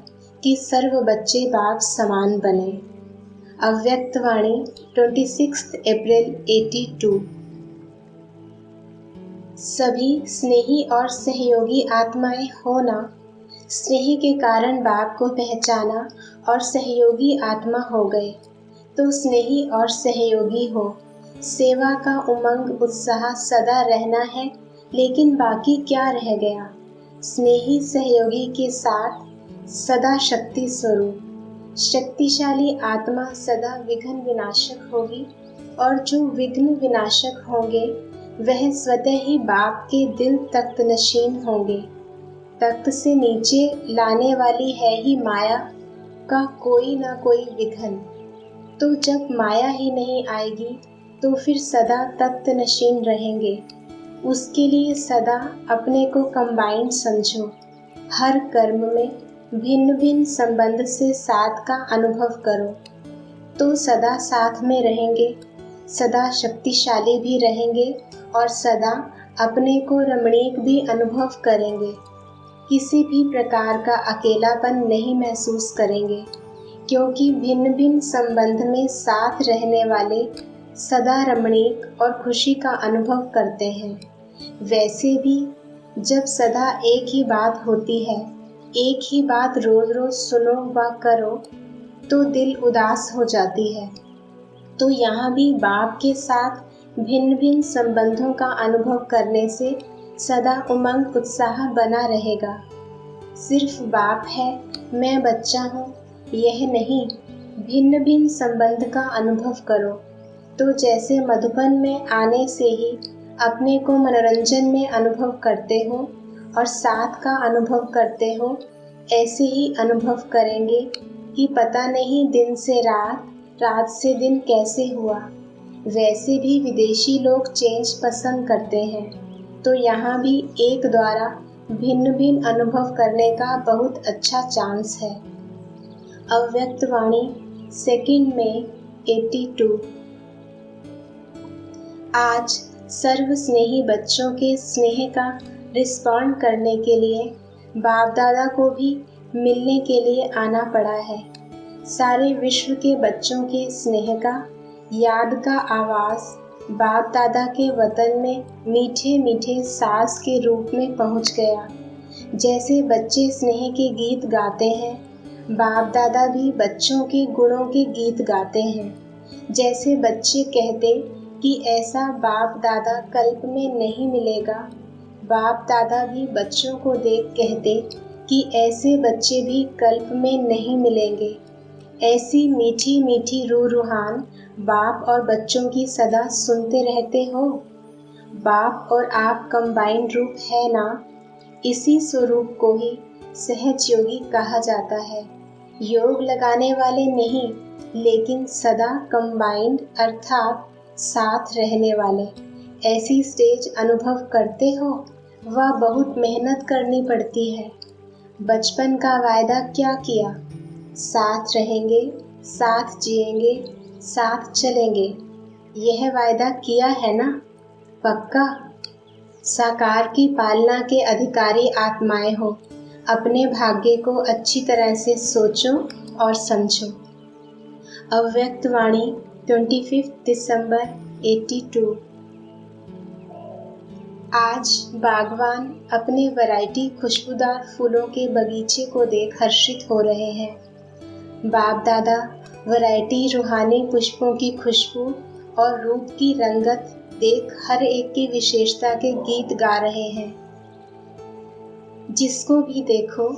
कि सर्व बच्चे बाप समान बने। अव्यक्त वाणी 26 अप्रैल 82। सभी स्नेही और सहयोगी आत्माएं होना। स्नेह के कारण बाप को पहचाना और सहयोगी आत्मा हो गए, तो स्नेही और सहयोगी हो। सेवा का उमंग उत्साह सदा रहना है, लेकिन बाकी क्या रह गया? स्नेही सहयोगी के साथ सदा शक्ति स्वरूप। शक्तिशाली आत्मा सदा विघ्न विनाशक होगी, और जो विघ्न विनाशक होंगे वह स्वतः ही बाप के दिल तख्त नशीन होंगे। तख्त से नीचे लाने वाली है ही माया का कोई ना कोई विघ्न। तो जब माया ही नहीं आएगी तो फिर सदा तख्त नशीन रहेंगे। उसके लिए सदा अपने को कंबाइंड समझो। हर कर्म में भिन्न भिन्न संबंध से साथ का अनुभव करो, तो सदा साथ में रहेंगे, सदा शक्तिशाली भी रहेंगे और सदा अपने को रमणीक भी अनुभव करेंगे। किसी भी प्रकार का अकेलापन नहीं महसूस करेंगे, क्योंकि भिन्न भिन्न संबंध में साथ रहने वाले सदा रमणीक और खुशी का अनुभव करते हैं। वैसे भी जब सदा एक ही बात होती है, एक ही बात रोज रोज सुनो व करो, तो दिल उदास हो जाती है। तो यहाँ भी बाप के साथ भिन्न भिन्न संबंधों का अनुभव करने से सदा उमंग उत्साह बना रहेगा। सिर्फ बाप है, मैं बच्चा हूँ, यह नहीं, भिन्न भिन्न संबंध का अनुभव करो। तो जैसे मधुबन में आने से ही अपने को मनोरंजन में अनुभव करते हो और साथ का अनुभव करते हो, ऐसे ही अनुभव करेंगे कि पता नहीं दिन से रात, रात से दिन कैसे हुआ। वैसे भी विदेशी लोग चेंज पसंद करते हैं, तो यहाँ भी एक द्वारा भिन्न भिन्न अनुभव करने का बहुत अच्छा चांस है। अव्यक्त वाणी 2 मई 82। आज सर्व स्नेही बच्चों के स्नेह का रिस्पॉन्ड करने के लिए बाप दादा को भी मिलने के लिए आना पड़ा है। सारे विश्व के बच्चों के स्नेह का, याद का आवाज़ बाप दादा के वतन में मीठे मीठे साज के रूप में पहुंच गया। जैसे बच्चे स्नेह के गीत गाते हैं, बाप दादा भी बच्चों के गुणों के गीत गाते हैं। जैसे बच्चे कहते कि ऐसा बाप दादा कल्प में नहीं मिलेगा, बाप दादा भी बच्चों को देख कहते कि ऐसे बच्चे भी कल्प में नहीं मिलेंगे। ऐसी मीठी मीठी रूहान बाप और बच्चों की सदा सुनते रहते हो। बाप और आप कंबाइंड रूप है ना, इसी स्वरूप को ही सहज योगी कहा जाता है। योग लगाने वाले नहीं, लेकिन सदा कंबाइंड अर्थात साथ रहने वाले। ऐसी स्टेज अनुभव करते हो, वह बहुत मेहनत करनी पड़ती है। बचपन का वायदा क्या किया? साथ रहेंगे, साथ जिएंगे, साथ चलेंगे, यह वायदा किया है ना? पक्का? साकार की पालना के अधिकारी आत्माएं हो, अपने भाग्य को अच्छी तरह से सोचो और समझो। अव्यक्त वाणी 25 दिसंबर 82। आज बागवान अपने वैरायटी खुशबूदार फूलों के बगीचे को देख हर्षित हो रहे हैं। बाप दादा वैरायटी रूहानी पुष्पों की खुशबू और रूप की रंगत देख हर एक की विशेषता के गीत गा रहे हैं। जिसको भी देखो,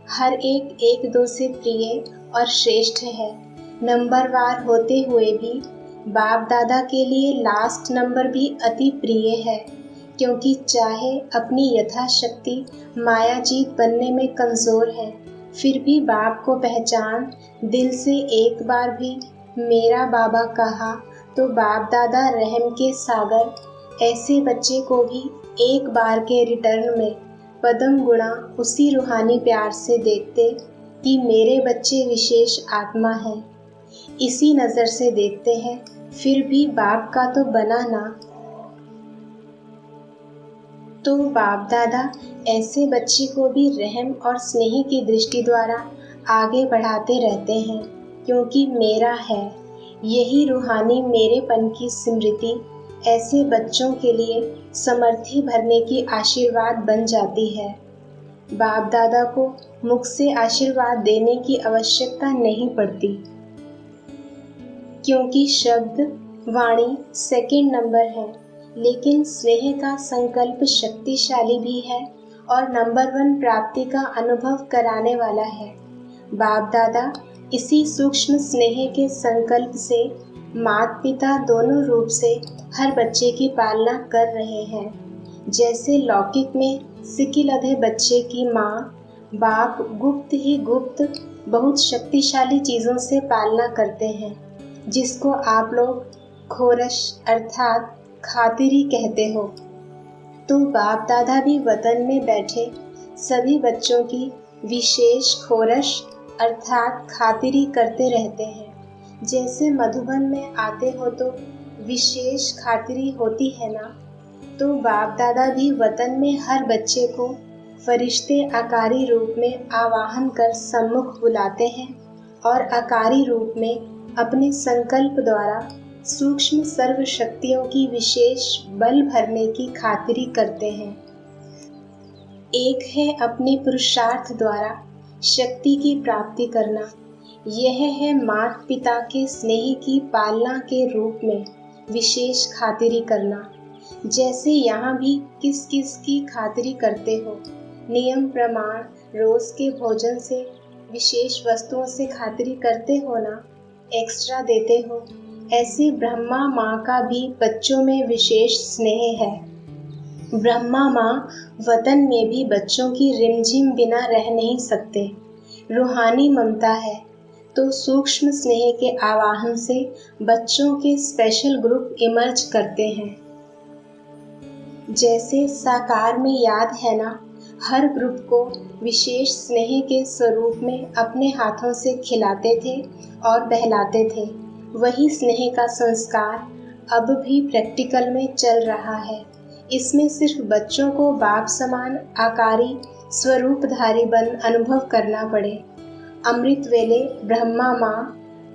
हर एक एक दो से प्रिय और श्रेष्ठ है। नंबरवार होते हुए भी बाप दादा के लिए लास्ट नंबर भी अति प्रिय है, क्योंकि चाहे अपनी यथाशक्ति मायाजीत बनने में कमज़ोर है, फिर भी बाप को पहचान दिल से एक बार भी मेरा बाबा कहा तो बाप दादा रहम के सागर ऐसे बच्चे को भी एक बार के रिटर्न में पदम गुणा उसी रूहानी प्यार से देखते कि मेरे बच्चे विशेष आत्मा हैं। इसी नज़र से देखते हैं, फिर भी बाप का तो बना ना। तो बाप दादा ऐसे बच्चे को भी रहम और स्नेह की दृष्टि द्वारा आगे बढ़ाते रहते हैं, क्योंकि मेरा है, यही रूहानी मेरेपन की स्मृति ऐसे बच्चों के लिए समर्थी भरने की आशीर्वाद बन जाती है। बाप दादा को मुख से आशीर्वाद देने की आवश्यकता नहीं पड़ती, क्योंकि शब्द वाणी 2 नंबर है, लेकिन स्नेह का संकल्प शक्तिशाली भी है और नंबर 1 प्राप्ति का अनुभव कराने वाला है। बाप दादा इसी सूक्ष्म स्नेह के संकल्प से माता पिता दोनों रूप से हर बच्चे की पालना कर रहे हैं। जैसे लौकिक में सिकिलधे बच्चे की माँ बाप गुप्त ही गुप्त बहुत शक्तिशाली चीज़ों से पालना करते हैं, जिसको आप लोग खोरश अर्थात खातिरी कहते हो। तो बाप दादा भी वतन में बैठे सभी बच्चों की विशेष खोरश अर्थात खातिरी करते रहते हैं। जैसे मधुबन में आते हो तो विशेष खातिरी होती है ना, तो बाप दादा भी वतन में हर बच्चे को फरिश्ते आकारी रूप में आवाहन कर सम्मुख बुलाते हैं और आकारी रूप में अपने संकल्प द्वारा सूक्ष्म सर्व शक्तियों की विशेष बल भरने की खातिरी करते हैं। एक है अपने पुरुषार्थ द्वारा शक्ति की प्राप्ति करना, यह है माता पिता के स्नेह की पालना के रूप में विशेष खातिरी करना। जैसे यहाँ भी किस किस की खातिरी करते हो, नियम प्रमाण रोज के भोजन से विशेष वस्तुओं से खातिरी करते हो ना, एक्स्ट्रा देते हो, ऐसे ब्रह्मा माँ का भी बच्चों में विशेष स्नेह है। ब्रह्मा माँ वतन में भी बच्चों की रिमझिम बिना रह नहीं सकते। रूहानी ममता है तो सूक्ष्म स्नेह के आवाहन से बच्चों के स्पेशल ग्रुप इमर्ज करते हैं। जैसे साकार में याद है ना, हर ग्रुप को विशेष स्नेह के स्वरूप में अपने हाथों से खिलाते थे और बहलाते थे। वही स्नेह का संस्कार अब भी प्रैक्टिकल में चल रहा है। इसमें सिर्फ बच्चों को बाप समान आकारी स्वरूपधारी बन अनुभव करना पड़े। अमृत वेले ब्रह्मा माँ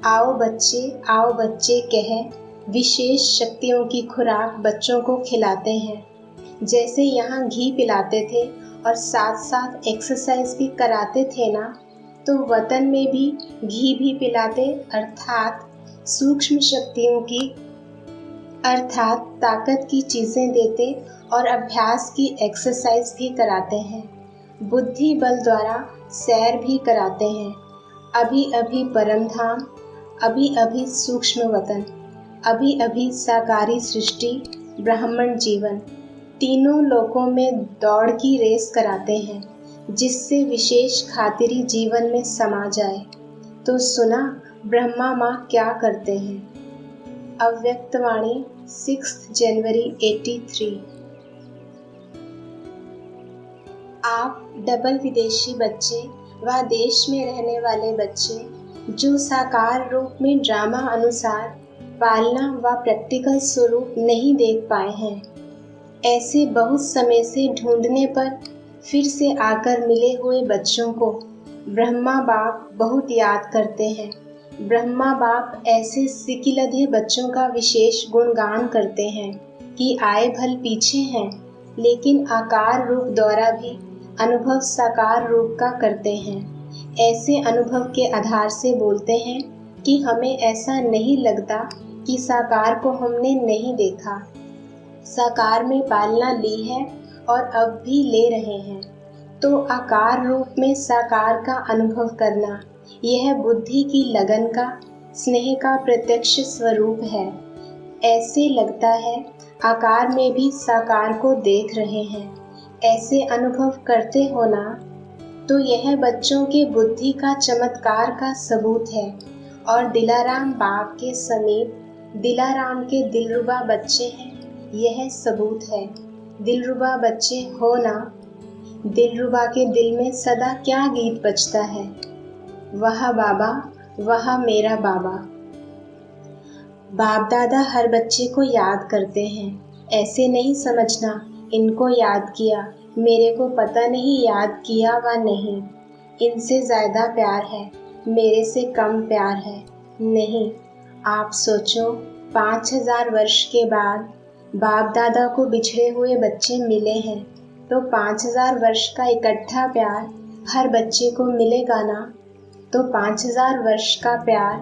आओ बच्चे कह विशेष शक्तियों की खुराक बच्चों को खिलाते हैं। जैसे यहाँ घी पिलाते थे और साथ साथ एक्सरसाइज भी कराते थे ना, तो वतन में भी घी भी पिलाते, अर्थात सूक्ष्म शक्तियों की अर्थात ताकत की चीज़ें देते और अभ्यास की एक्सरसाइज भी कराते हैं। बुद्धि बल द्वारा सैर भी कराते हैं। अभी अभी परम धाम, अभी अभी सूक्ष्म वतन, अभी अभी साकारी सृष्टि, ब्राह्मण जीवन, तीनों लोकों में दौड़ की रेस कराते हैं, जिससे विशेष खातिरी जीवन में समा जाए। तो सुना ब्रह्मा माँ क्या करते हैं। अव्यक्तवाणी 6 जनवरी 83। आप डबल विदेशी बच्चे व देश में रहने वाले बच्चे जो साकार रूप में ड्रामा अनुसार पालना व प्रैक्टिकल स्वरूप नहीं देख पाए हैं, ऐसे बहुत समय से ढूंढने पर फिर से आकर मिले हुए बच्चों को ब्रह्मा बाप बहुत याद करते हैं। ब्रह्मा बाप ऐसे सिकिलधे बच्चों का विशेष गुणगान करते हैं कि आए भल पीछे हैं, लेकिन आकार रूप द्वारा भी अनुभव साकार रूप का करते हैं। ऐसे अनुभव के आधार से बोलते हैं कि हमें ऐसा नहीं लगता कि साकार को हमने नहीं देखा, साकार में पालना ली है और अब भी ले रहे हैं। तो आकार रूप में साकार का अनुभव करना, यह बुद्धि की लगन का, स्नेह का प्रत्यक्ष स्वरूप है। ऐसे लगता है आकार में भी साकार को देख रहे हैं। ऐसे अनुभव करते हो ना, तो यह बच्चों के बुद्धि का चमत्कार का सबूत है। और दिलाराम बाप के समीप दिलाराम के दिलरुबा बच्चे हैं, यह सबूत है। दिलरुबा बच्चे हो ना, दिलरुबा के दिल में सदा क्या गीत बजता है, वह बाबा वह मेरा बाबा। बाप दादा हर बच्चे को याद करते हैं। ऐसे नहीं समझना इनको याद किया, मेरे को पता नहीं याद किया व नहीं, इनसे ज़्यादा प्यार है, मेरे से कम प्यार है। नहीं, आप सोचो 5000 वर्ष के बाद बाप दादा को बिछड़े हुए बच्चे मिले हैं, तो 5000 वर्ष का इकट्ठा प्यार हर बच्चे को मिलेगा ना। तो 5000 वर्ष का प्यार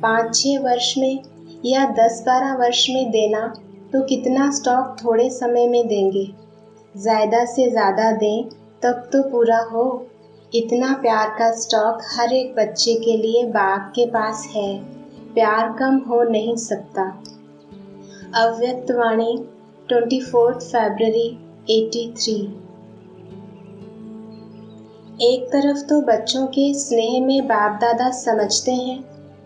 5-6 वर्ष में या 10-12 वर्ष में देना, तो कितना स्टॉक थोड़े समय में देंगे। ज़्यादा से ज़्यादा दें तब तो पूरा हो। इतना प्यार का स्टॉक हर एक बच्चे के लिए बाप के पास है। प्यार कम हो नहीं सकता। अव्यक्तवाणी 24 फरवरी 83। एक तरफ तो बच्चों के स्नेह में बाप दादा समझते हैं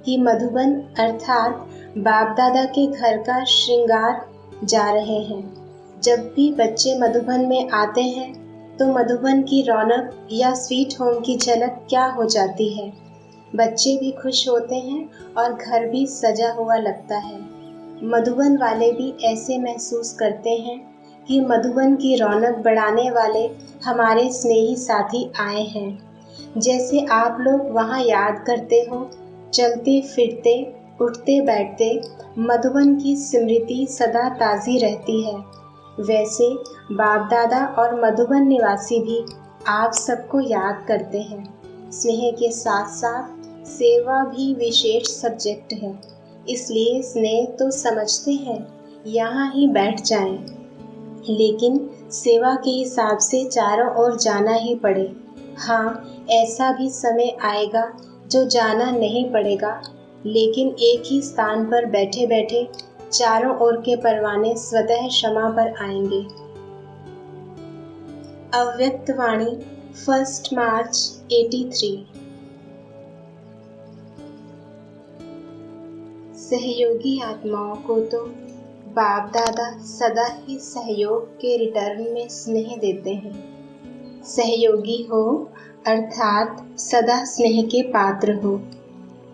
कि मधुबन अर्थात बाप दादा के घर का श्रृंगार जा रहे हैं। जब भी बच्चे मधुबन में आते हैं तो मधुबन की रौनक या स्वीट होम की झलक क्या हो जाती है। बच्चे भी खुश होते हैं और घर भी सजा हुआ लगता है। मधुबन वाले भी ऐसे महसूस करते हैं कि मधुबन की रौनक बढ़ाने वाले हमारे स्नेही साथी आए हैं। जैसे आप लोग वहाँ याद करते हो, चलते फिरते उठते बैठते मधुबन की स्मृति सदा ताज़ी रहती है, वैसे बाप दादा और मधुबन निवासी भी आप सबको याद करते हैं। स्नेह के साथ साथ सेवा भी विशेष सब्जेक्ट है, इसलिए स्नेह तो समझते हैं यहाँ ही बैठ जाएं, लेकिन सेवा के हिसाब से चारों ओर जाना ही पड़े। हाँ, ऐसा भी समय आएगा जो जाना नहीं पड़ेगा, लेकिन एक ही स्थान पर बैठे बैठे चारों ओर के परवाने स्वतः क्षमा पर आएंगे। अव्यक्त वाणी 1 मार्च 83। सहयोगी आत्माओं को तो बाप दादा सदा ही सहयोग के रिटर्न में स्नेह देते हैं। सहयोगी हो अर्थात सदा स्नेह के पात्र हो,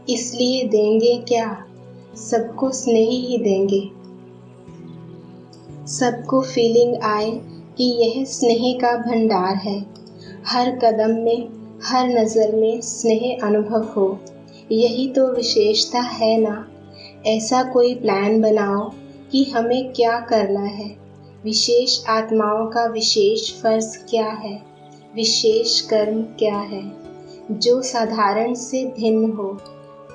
इसलिए देंगे क्या, सबको स्नेह ही देंगे। सबको फीलिंग आए कि यह स्नेह का भंडार है, हर कदम में हर नज़र में स्नेह अनुभव हो, यही तो विशेषता है ना। ऐसा कोई प्लान बनाओ कि हमें क्या करना है, विशेष आत्माओं का विशेष फर्ज क्या है, विशेष कर्म क्या है, जो साधारण से भिन्न हो।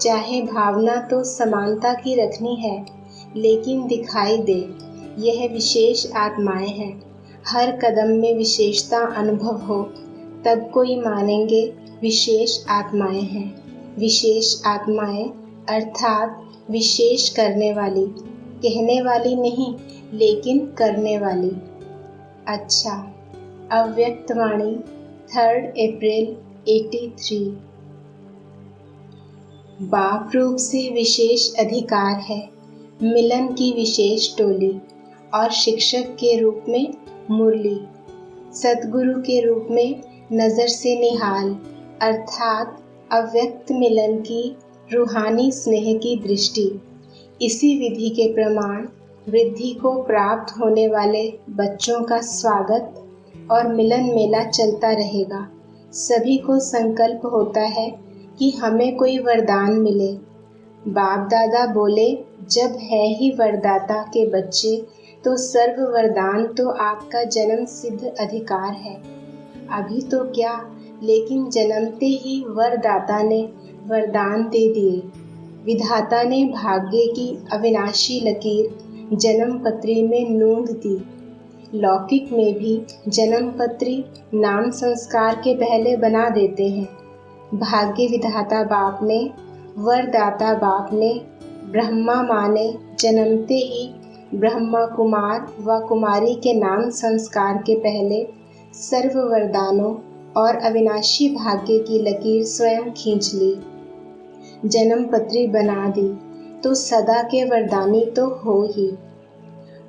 चाहे भावना तो समानता की रखनी है, लेकिन दिखाई दे यह विशेष आत्माएं हैं, हर कदम में विशेषता अनुभव हो, तब कोई मानेंगे विशेष आत्माएं हैं। विशेष आत्माएं अर्थात विशेष करने वाली, कहने वाली नहीं लेकिन करने वाली। अच्छा, अव्यक्त वाणी 3 अप्रैल 83। बाप रूप से विशेष अधिकार है, मिलन की विशेष टोली, और शिक्षक के रूप में मुरली, सतगुरु के रूप में नज़र से निहाल, अर्थात अव्यक्त मिलन की रूहानी स्नेह की दृष्टि। इसी विधि के प्रमाण वृद्धि को प्राप्त होने वाले बच्चों का स्वागत और मिलन मेला चलता रहेगा। सभी को संकल्प होता है कि हमें कोई वरदान मिले। बाप दादा बोले, जब है ही वरदाता के बच्चे तो सर्व वरदान तो आपका जन्म सिद्ध अधिकार है। अभी तो क्या, लेकिन जन्मते ही वरदाता ने वरदान दे दिए। विधाता ने भाग्य की अविनाशी लकीर जन्म पत्री में नूंद दी। लौकिक में भी जन्म पत्री नाम संस्कार के पहले बना देते हैं। भाग्य विधाता बाप ने, वरदाता बाप ने, ब्रह्मा माँ ने जन्मते ही ब्रह्मा कुमार व कुमारी के नाम संस्कार के पहले सर्व वरदानों और अविनाशी भाग्य की लकीर स्वयं खींच ली, जन्म पत्री बना दी, तो सदा के वरदानी तो हो ही।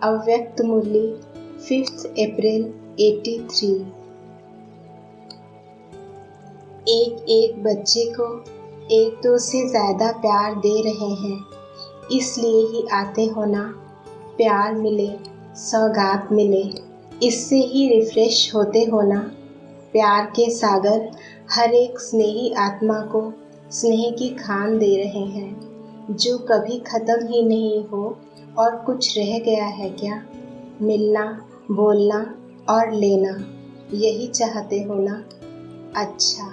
अव्यक्त मुरली 5 अप्रैल 83। एक एक बच्चे को एक दो से ज़्यादा प्यार दे रहे हैं, इसलिए ही आते हो ना। प्यार मिले, सौगात मिले, इससे ही रिफ्रेश होते हो ना। प्यार के सागर हर एक स्नेही आत्मा को स्नेह की खान दे रहे हैं, जो कभी ख़त्म ही नहीं हो। और कुछ रह गया है क्या? मिलना, बोलना और लेना, यही चाहते हो ना। अच्छा,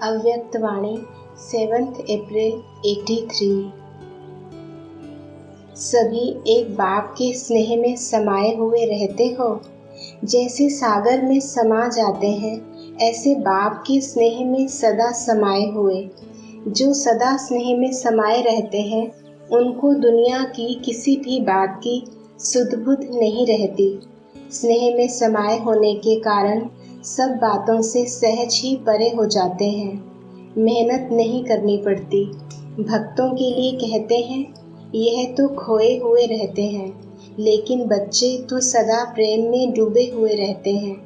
अव्यक्त वाणी 7 अप्रैल 83। सभी एक बाप के स्नेह में समाये हुए रहते हो। जैसे सागर में समा जाते हैं, ऐसे बाप के स्नेह में सदा समाये हुए। जो सदा स्नेह में समाये रहते हैं, उनको दुनिया की किसी भी बात की सुध बुध नहीं रहती। स्नेह में समाये होने के कारण सब बातों से सहज ही परे हो जाते हैं। मेहनत नहीं करनी पड़ती। भक्तों के लिए कहते हैं, यह तो खोए हुए रहते हैं, लेकिन बच्चे तो सदा प्रेम में डूबे हुए रहते हैं।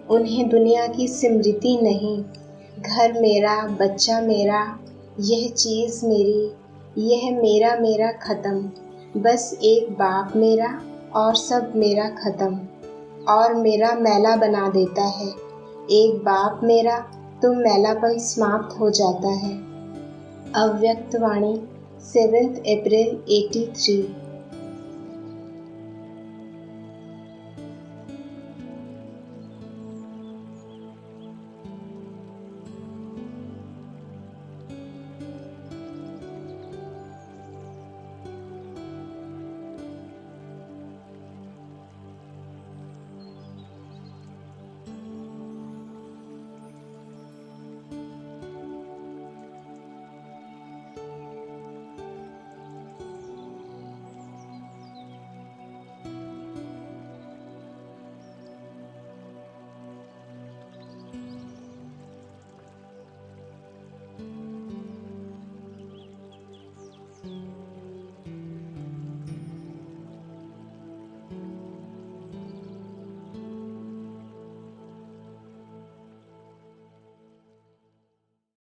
उन्हें दुनिया की स्मृति नहीं। घर मेरा, बच्चा मेरा, यह चीज़ मेरी, यह मेरा मेरा ख़त्म। बस एक बाप मेरा और सब मेरा ख़त्म। और मेरा मैला बना देता है। एक बाप मेरा, तुम मैलापन समाप्त हो जाता है। अव्यक्त वाणी 7 अप्रैल 83।